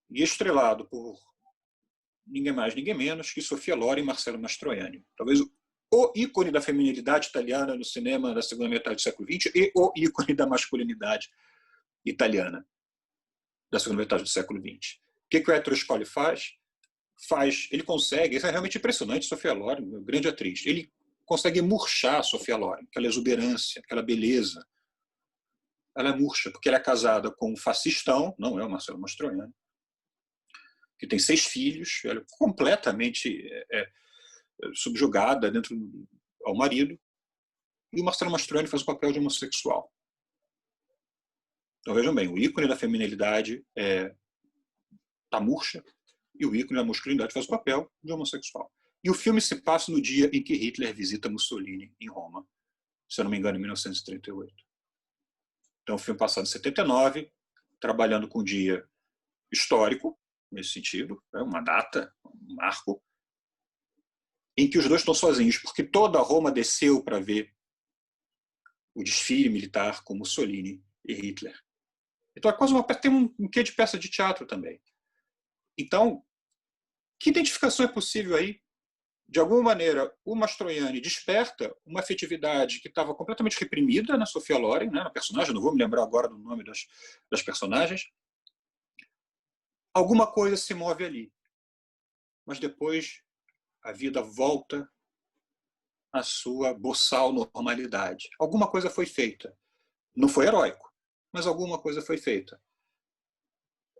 e estrelado por ninguém mais, ninguém menos que Sofia Loren e Marcello Mastroianni. Talvez o ícone da feminilidade italiana no cinema da segunda metade do século XX e o ícone da masculinidade italiana da segunda metade do século XX. O que o Ettore Scola faz? Ele consegue, isso é realmente impressionante, Sofia Loren, uma grande atriz, ele consegue murchar a Sofia Loren, aquela exuberância, aquela beleza. Ela é murcha, porque ela é casada com um fascistão, não é o Marcello Mastroianni, que tem 6 filhos, ela é completamente subjugada dentro ao marido, e o Marcello Mastroianni faz o papel de homossexual. Então vejam bem, o ícone da feminilidade está murcha, e o ícone da masculinidade faz o papel de homossexual. E o filme se passa no dia em que Hitler visita Mussolini em Roma, se eu não me engano, em 1938. Então, o filme passado em 79, trabalhando com um dia histórico, nesse sentido, uma data, um marco, em que os dois estão sozinhos, porque toda Roma desceu para ver o desfile militar com Mussolini e Hitler. Então, é quase tem um quê de peça de teatro também. Então, que identificação é possível aí? De alguma maneira, o Mastroianni desperta uma afetividade que estava completamente reprimida na Sofia Loren, né, na personagem, não vou me lembrar agora do nome das personagens. Alguma coisa se move ali. Mas depois a vida volta à sua boçal normalidade. Alguma coisa foi feita. Não foi heróico, mas alguma coisa foi feita.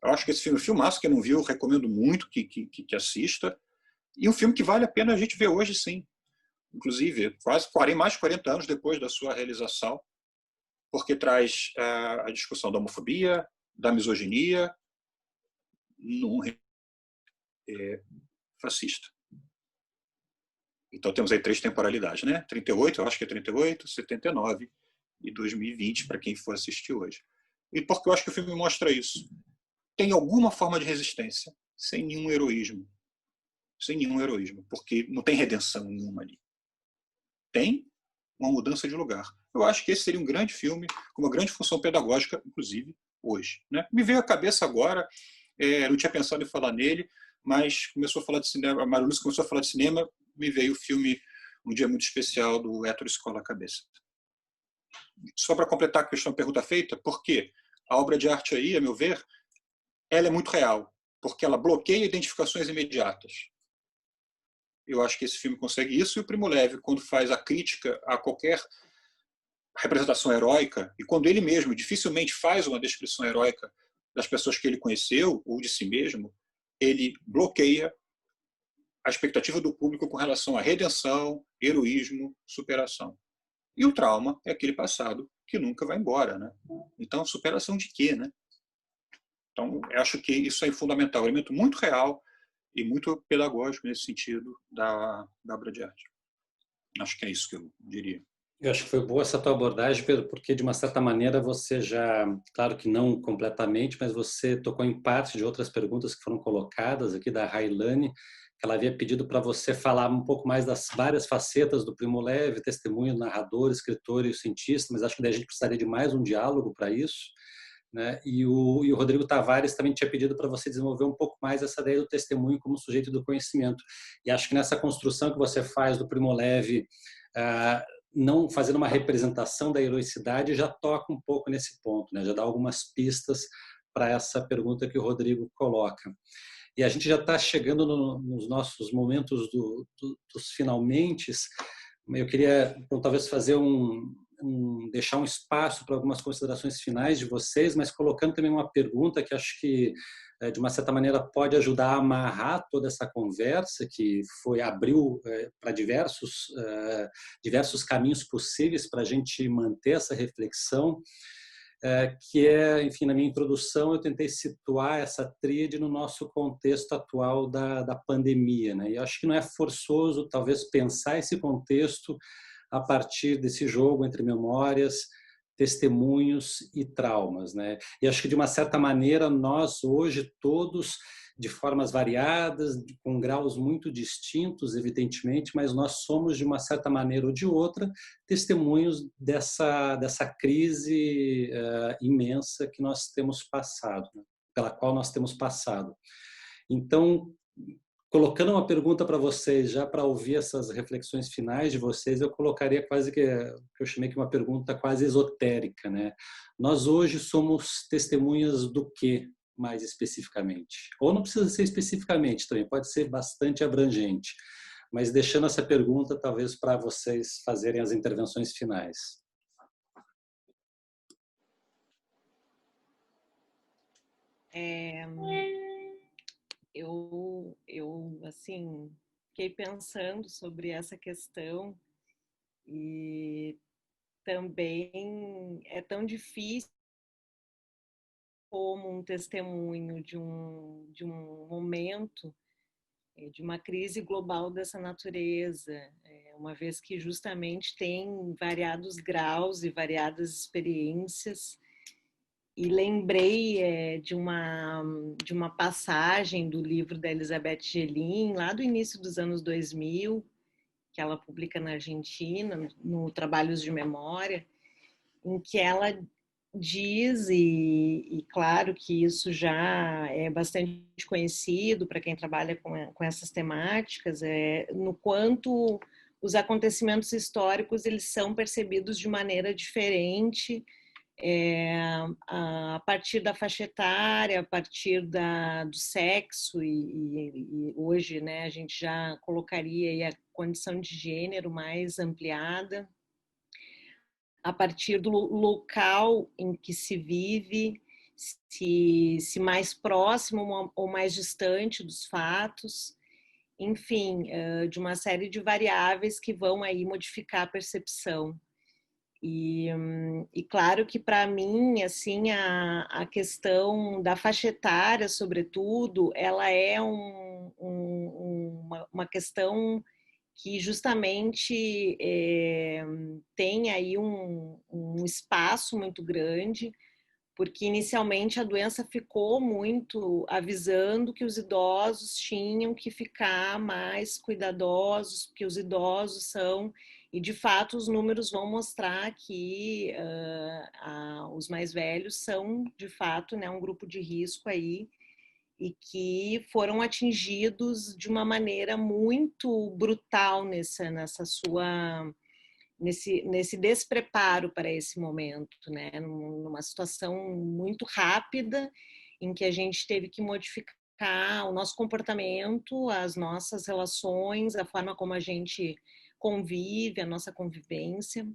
Eu acho que esse filme é um filmaço, quem não viu, recomendo muito que assista. E um filme que vale a pena a gente ver hoje, sim. Inclusive, mais de 40 anos depois da sua realização, porque traz a discussão da homofobia, da misoginia, num fascista. Então temos aí 3 temporalidades, né? 38, eu acho que é 38, 79 e 2020, para quem for assistir hoje. E porque eu acho que o filme mostra isso. Tem alguma forma de resistência, sem nenhum heroísmo. Sem nenhum heroísmo, porque não tem redenção nenhuma ali. Tem uma mudança de lugar. Eu acho que esse seria um grande filme, com uma grande função pedagógica, inclusive hoje. Né? Me veio à cabeça agora, não tinha pensado em falar nele, mas começou a falar de cinema, a Marulis começou a falar de cinema, me veio o filme Um Dia Muito Especial, do Ettore Scola à cabeça. Só para completar a questão, a pergunta feita, por quê? A obra de arte aí, a meu ver, ela é muito real, porque ela bloqueia identificações imediatas. Eu acho que esse filme consegue isso, e o Primo Levi, quando faz a crítica a qualquer representação heróica, e quando ele mesmo dificilmente faz uma descrição heróica das pessoas que ele conheceu, ou de si mesmo, ele bloqueia a expectativa do público com relação à redenção, heroísmo, superação. E o trauma é aquele passado que nunca vai embora. Né? Então, superação de quê? Né? Então, eu acho que isso é fundamental, um elemento muito real e muito pedagógico nesse sentido da obra de arte. Acho que é isso que eu diria. Eu acho que foi boa essa tua abordagem, Pedro, porque de uma certa maneira você já, claro que não completamente, mas você tocou em parte de outras perguntas que foram colocadas aqui da Railane, que ela havia pedido para você falar um pouco mais das várias facetas do Primo Levi, testemunho, narrador, escritor e cientista, mas acho que daí a gente precisaria de mais um diálogo para isso, né? E o Rodrigo Tavares também tinha pedido para você desenvolver um pouco mais essa ideia do testemunho como sujeito do conhecimento. E acho que nessa construção que você faz do Primo Levi, não fazendo uma representação da heroicidade, já toca um pouco nesse ponto, né? Já dá algumas pistas para essa pergunta que o Rodrigo coloca. E a gente já está chegando nos nossos momentos dos finalmente. Eu queria, então, talvez fazer deixar um espaço para algumas considerações finais de vocês, mas colocando também uma pergunta que acho que, de uma certa maneira, pode ajudar a amarrar toda essa conversa, que abriu para diversos caminhos possíveis para a gente manter essa reflexão, que é, enfim, na minha introdução eu tentei situar essa tríade no nosso contexto atual da pandemia, né? E acho que não é forçoso, talvez, pensar esse contexto a partir desse jogo entre memórias, testemunhos e traumas, né? E acho que, de uma certa maneira, nós hoje todos, de formas variadas, com graus muito distintos, evidentemente, mas nós somos, de uma certa maneira ou de outra, testemunhos dessa crise imensa que nós temos passado, né? Pela qual nós temos passado. Então, colocando uma pergunta para vocês, já para ouvir essas reflexões finais de vocês, eu colocaria quase que eu chamei que uma pergunta quase esotérica, né? Nós hoje somos testemunhas do quê, mais especificamente? Ou não precisa ser especificamente também, pode ser bastante abrangente, mas deixando essa pergunta talvez para vocês fazerem as intervenções finais. Eu assim, fiquei pensando sobre essa questão e também é tão difícil como um testemunho de um momento, de uma crise global dessa natureza, uma vez que justamente tem variados graus e variadas experiências. E lembrei de uma passagem do livro da Elizabeth Gelin, lá do início dos anos 2000, que ela publica na Argentina, no Trabalhos de Memória, em que ela diz, e claro que isso já é bastante conhecido para quem trabalha com essas temáticas, no quanto os acontecimentos históricos eles são percebidos de maneira diferente, a partir da faixa etária, a partir do sexo, e hoje, né, a gente já colocaria aí a condição de gênero mais ampliada, a partir do local em que se vive, se mais próximo ou mais distante dos fatos, enfim, de uma série de variáveis que vão aí modificar a percepção. E claro que para mim, assim, a questão da faixa etária, sobretudo, ela é uma questão que justamente tem aí um espaço muito grande, porque inicialmente a doença ficou muito avisando que os idosos tinham que ficar mais cuidadosos, porque os idosos são, e de fato os números vão mostrar que os mais velhos são de fato, né, um grupo de risco aí, e que foram atingidos de uma maneira muito brutal nesse despreparo para esse momento, né? Numa situação muito rápida em que a gente teve que modificar o nosso comportamento, as nossas relações, a forma como a gente convive, a nossa convivência.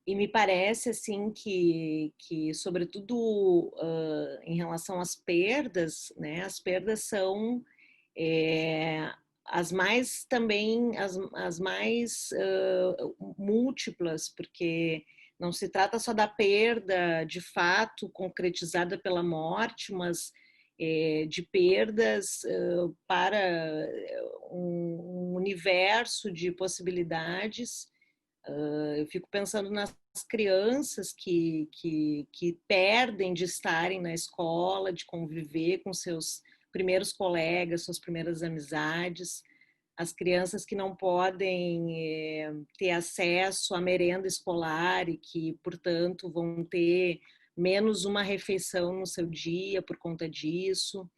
E me parece assim que sobretudo em relação às perdas, né? As perdas são as mais também as mais múltiplas, porque não se trata só da perda de fato concretizada pela morte, mas de perdas para um universo de possibilidades, Eu fico pensando nas crianças que perdem de estarem na escola, de conviver com seus primeiros colegas, suas primeiras amizades, as crianças que não podem ter acesso à merenda escolar e que, portanto, vão ter menos uma refeição no seu dia por conta disso.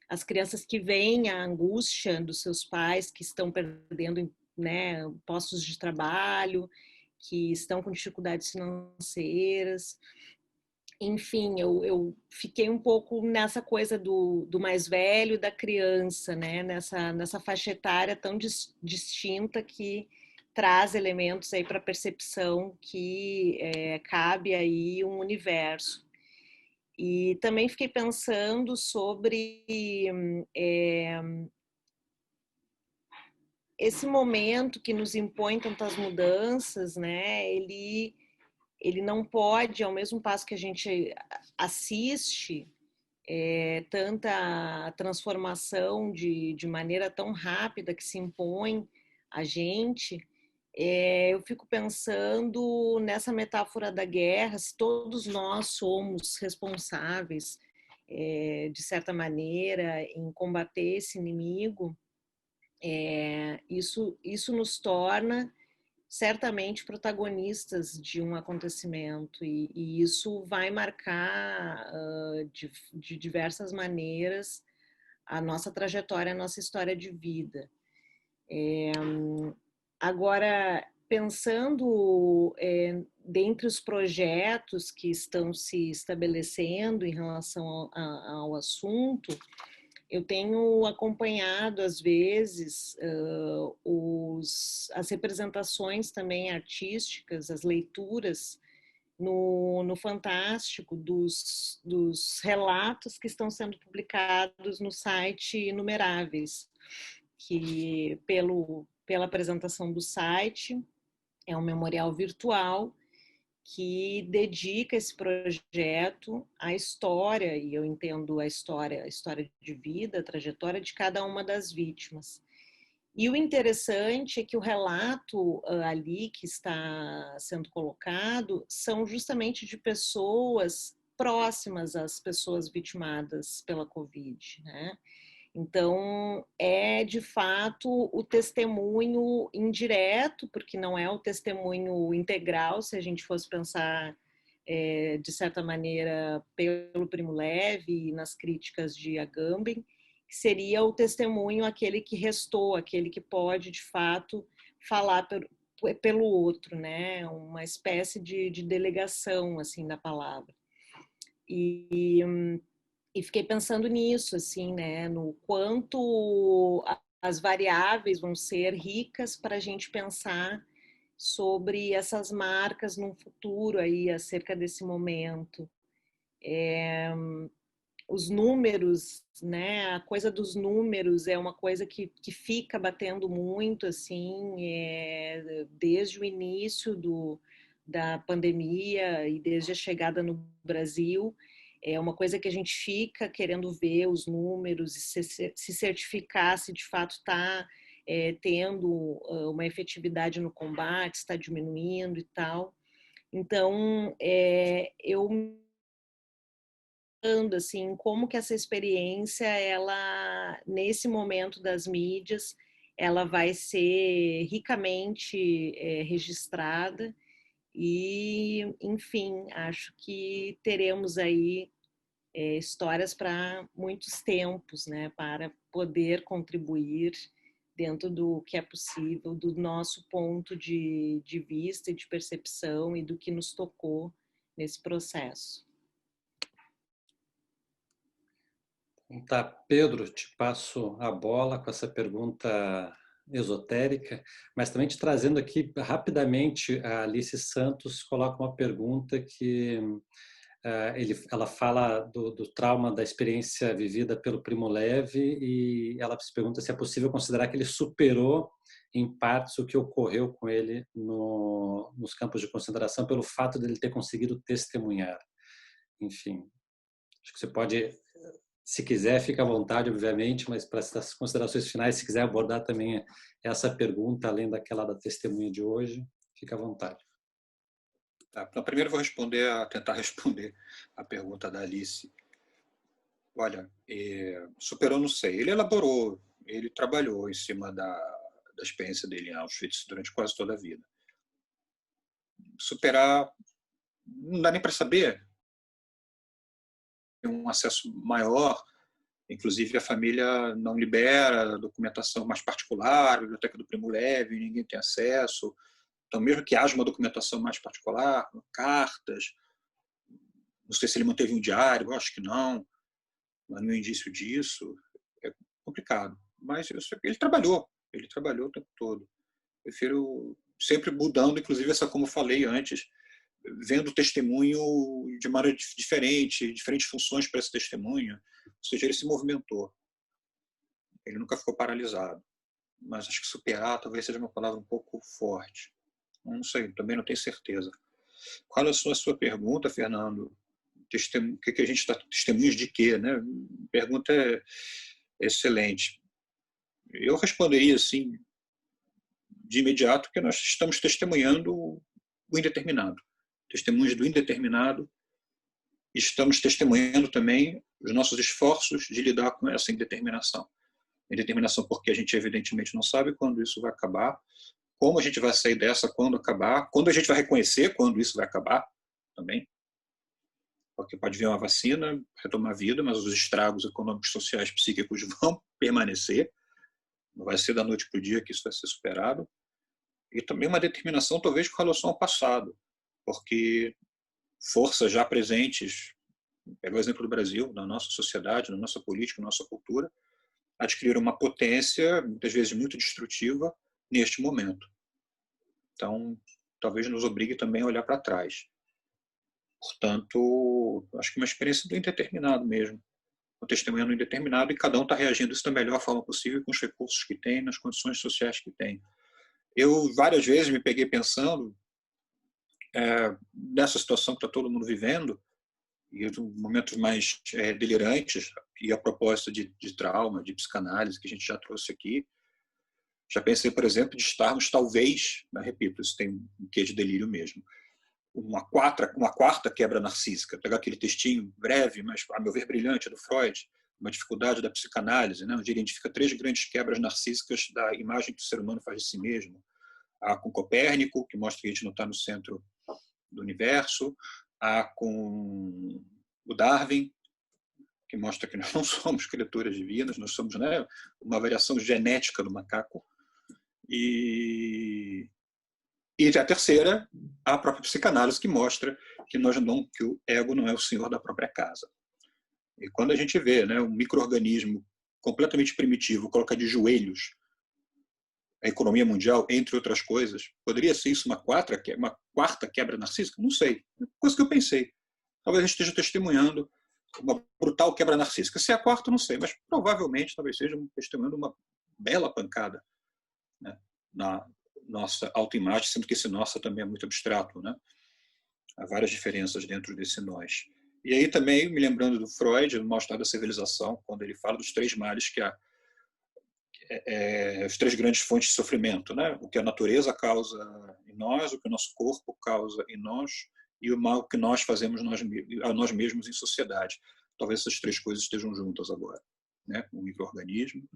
As crianças que veem a angústia dos seus pais que estão perdendo, né, postos de trabalho, que estão com dificuldades financeiras. Enfim, eu fiquei um pouco nessa coisa do mais velho e da criança, né? Nessa faixa etária tão distinta que traz elementos aí para a percepção que cabe aí um universo. E também fiquei pensando sobre esse momento que nos impõe tantas mudanças, né? Ele não pode, ao mesmo passo que a gente assiste tanta transformação de maneira tão rápida que se impõe a gente, eu fico pensando nessa metáfora da guerra, se todos nós somos responsáveis, de certa maneira, em combater esse inimigo, isso nos torna certamente protagonistas de um acontecimento e isso vai marcar de diversas maneiras a nossa trajetória, a nossa história de vida. Agora, pensando dentre os projetos que estão se estabelecendo em relação ao assunto, eu tenho acompanhado, às vezes, as representações também artísticas, as leituras no Fantástico dos relatos que estão sendo publicados no site Inumeráveis, que pela apresentação do site, é um memorial virtual que dedica esse projeto à história, e eu entendo a história de vida, a trajetória de cada uma das vítimas. E o interessante é que o relato ali que está sendo colocado são justamente de pessoas próximas às pessoas vitimadas pela Covid, né? Então, é de fato o testemunho indireto, porque não é o testemunho integral, se a gente fosse pensar de certa maneira pelo Primo Levi, nas críticas de Agamben, que seria o testemunho aquele que restou, aquele que pode de fato falar pelo outro, né? Uma espécie de delegação assim da palavra. E fiquei pensando nisso, assim, né? No quanto as variáveis vão ser ricas para a gente pensar sobre essas marcas no futuro aí acerca desse momento. Os números, né? A coisa dos números é uma coisa que fica batendo muito, assim, desde o início da pandemia e desde a chegada no Brasil. É uma coisa que a gente fica querendo ver os números e se certificar se de fato está tendo uma efetividade no combate, está diminuindo e tal. Então, eu assim, como que essa experiência, ela, nesse momento das mídias, ela vai ser ricamente registrada e, enfim, acho que teremos aí histórias para muitos tempos, né, para poder contribuir dentro do que é possível, do nosso ponto de vista e de percepção e do que nos tocou nesse processo. Tá, Pedro, te passo a bola com essa pergunta esotérica, mas também te trazendo aqui rapidamente, a Alice Santos coloca uma pergunta que ela fala do trauma da experiência vivida pelo Primo Levi e ela se pergunta se é possível considerar que ele superou em partes o que ocorreu com ele nos campos de concentração pelo fato de ele ter conseguido testemunhar. Enfim, acho que você pode, se quiser, fica à vontade, obviamente, mas para essas considerações finais, se quiser abordar também essa pergunta, além daquela da testemunha de hoje, Fique à vontade. Tá, então, primeiro vou tentar responder a pergunta da Alice. Olha, superou, não sei. Ele trabalhou em cima da experiência dele em Auschwitz durante quase toda a vida. Superar, não dá nem para saber. Tem um acesso maior, inclusive a família não libera documentação mais particular, a biblioteca do Primo Levi, ninguém tem acesso. Então, mesmo que haja uma documentação mais particular, cartas, não sei se ele manteve um diário, eu acho que não é indício disso, é complicado. Mas ele trabalhou o tempo todo. Prefiro sempre mudando, inclusive como eu falei antes, vendo o testemunho de maneira diferente, diferentes funções para esse testemunho. Ou seja, ele se movimentou. Ele nunca ficou paralisado. Mas acho que superar talvez seja uma palavra um pouco forte. Não sei, também não tenho certeza. Qual é a sua pergunta, Fernando? O que a gente está testemunhos de quê, né? A pergunta é excelente. Eu responderia assim de imediato que nós estamos testemunhando o indeterminado. Testemunhos do indeterminado. Estamos testemunhando também os nossos esforços de lidar com essa indeterminação. Indeterminação porque a gente evidentemente não sabe quando isso vai acabar, como a gente vai sair dessa quando acabar, quando a gente vai reconhecer quando isso vai acabar também. Porque pode vir uma vacina, retomar a vida, mas os estragos econômicos, sociais, psíquicos vão permanecer. Não vai ser da noite para o dia que isso vai ser superado. E também uma determinação, talvez, com relação ao passado. Porque forças já presentes, pega o exemplo do Brasil, na nossa sociedade, na nossa política, na nossa cultura, adquiriram uma potência, muitas vezes muito destrutiva, neste momento. Então, talvez nos obrigue também a olhar para trás. Portanto, acho que uma experiência do indeterminado mesmo. O testemunho do indeterminado e cada um está reagindo isso da melhor forma possível com os recursos que tem, nas condições sociais que tem. Eu, várias vezes, me peguei pensando nessa situação que está todo mundo vivendo, e momentos mais delirantes, e a propósito de trauma, de psicanálise, que a gente já trouxe aqui. Já pensei, por exemplo, de estarmos, talvez, repito, isso tem um quê de delírio mesmo, uma quarta quebra narcísica, pegar aquele textinho breve, mas, a meu ver, brilhante, do Freud, uma dificuldade da psicanálise, né, onde ele identifica 3 grandes quebras narcísicas da imagem que o ser humano faz de si mesmo. A com Copérnico, que mostra que a gente não está no centro do universo, a com o Darwin, que mostra que nós não somos criaturas divinas, nós somos, né, uma variação genética do macaco. E a terceira, a própria psicanálise, que mostra que que o ego não é o senhor da própria casa. E quando a gente vê, né, um micro-organismo completamente primitivo colocar de joelhos a economia mundial, entre outras coisas, poderia ser isso uma quarta quebra narcísica? Não sei. Coisa que eu pensei. Talvez a gente esteja testemunhando uma brutal quebra narcísica. Se é a quarta, não sei, mas provavelmente talvez seja testemunhando uma bela pancada, né, na nossa autoimagem, sendo que esse nossa também é muito abstrato, né? Há várias diferenças dentro desse nós. E aí também, me lembrando do Freud, no Mal-Estar da Civilização, quando ele fala dos 3 males que há, as 3 grandes fontes de sofrimento, né? O que a natureza causa em nós, o que o nosso corpo causa em nós e o mal que nós fazemos a nós mesmos em sociedade. Talvez essas 3 coisas estejam juntas agora, né? Um micro-organismo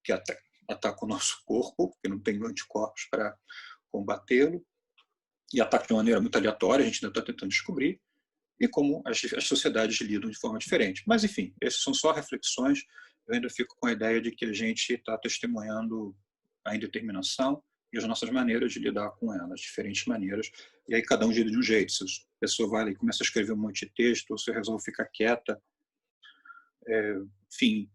que ataca o nosso corpo, que não tem anticorpos para combatê-lo, e ataca de uma maneira muito aleatória, a gente ainda está tentando descobrir, e como as sociedades lidam de forma diferente. Mas, enfim, essas são só reflexões. Eu ainda fico com a ideia de que a gente está testemunhando a indeterminação e as nossas maneiras de lidar com ela, as diferentes maneiras, e aí cada um lida de um jeito. Se a pessoa vai e começa a escrever um monte de texto, ou se resolve ficar quieta, enfim,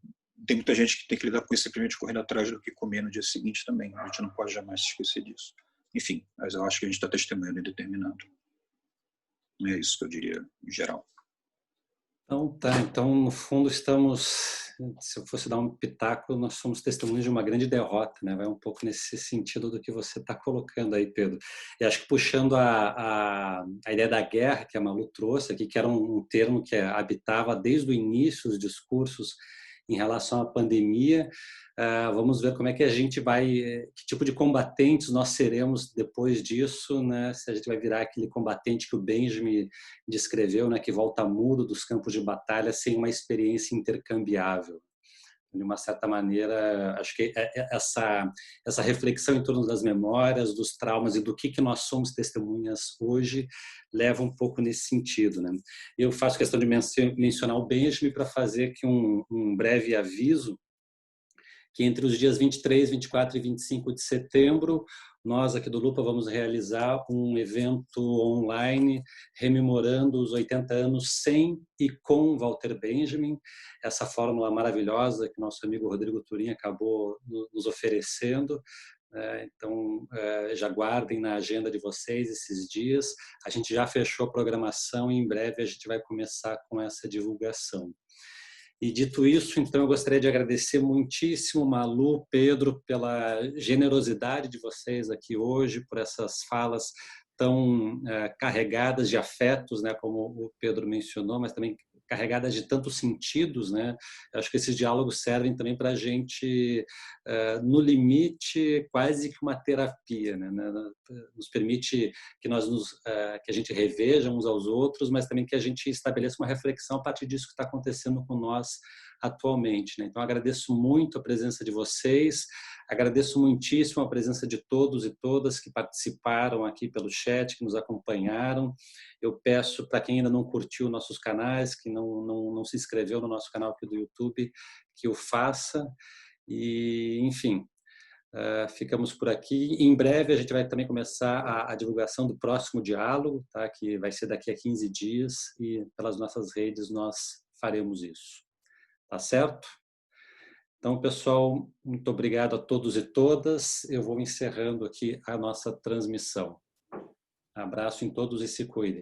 tem muita gente que tem que lidar com isso simplesmente correndo atrás do que comer no dia seguinte também. A gente não pode jamais se esquecer disso. Enfim, mas eu acho que a gente está testemunhando indeterminado. É isso que eu diria, em geral. Então, tá. Então, no fundo, se eu fosse dar um pitaco, nós somos testemunhas de uma grande derrota, né? Vai um pouco nesse sentido do que você está colocando aí, Pedro. E acho que puxando a ideia da guerra que a Malu trouxe aqui, que era um termo que habitava desde o início os discursos Em relação à pandemia, vamos ver como é que a gente vai, que tipo de combatentes nós seremos depois disso, né? Se a gente vai virar aquele combatente que o Benjamin descreveu, né? Que volta mudo dos campos de batalha sem uma experiência intercambiável. De uma certa maneira, acho que essa reflexão em torno das memórias, dos traumas e do que nós somos testemunhas hoje leva um pouco nesse sentido, né? Eu faço questão de mencionar o Benjamin para fazer aqui um breve aviso que entre os dias 23, 24 e 25 de setembro, nós aqui do Lupa vamos realizar um evento online rememorando os 80 anos sem e com Walter Benjamin, essa fórmula maravilhosa que nosso amigo Rodrigo Turim acabou nos oferecendo. Então, já guardem na agenda de vocês esses dias. A gente já fechou a programação e em breve a gente vai começar com essa divulgação. E dito isso, então, eu gostaria de agradecer muitíssimo, Malu, Pedro, pela generosidade de vocês aqui hoje, por essas falas tão carregadas de afetos, né, como o Pedro mencionou, mas também carregadas de tantos sentidos, né? Eu acho que esses diálogos servem também para a gente, no limite, quase que uma terapia, né? Nos permite que que a gente reveja uns aos outros, mas também que a gente estabeleça uma reflexão a partir disso que está acontecendo com nós atualmente, né? Então, agradeço muito a presença de vocês, agradeço muitíssimo a presença de todos e todas que participaram aqui pelo chat, que nos acompanharam. Eu peço para quem ainda não curtiu nossos canais, que não se inscreveu no nosso canal aqui do YouTube, que o faça. E, enfim, ficamos por aqui. Em breve a gente vai também começar a divulgação do próximo diálogo, tá? Que vai ser daqui a 15 dias e pelas nossas redes nós faremos isso. Tá certo? Então, pessoal, muito obrigado a todos e todas. Eu vou encerrando aqui a nossa transmissão. Abraço em todos e se cuidem.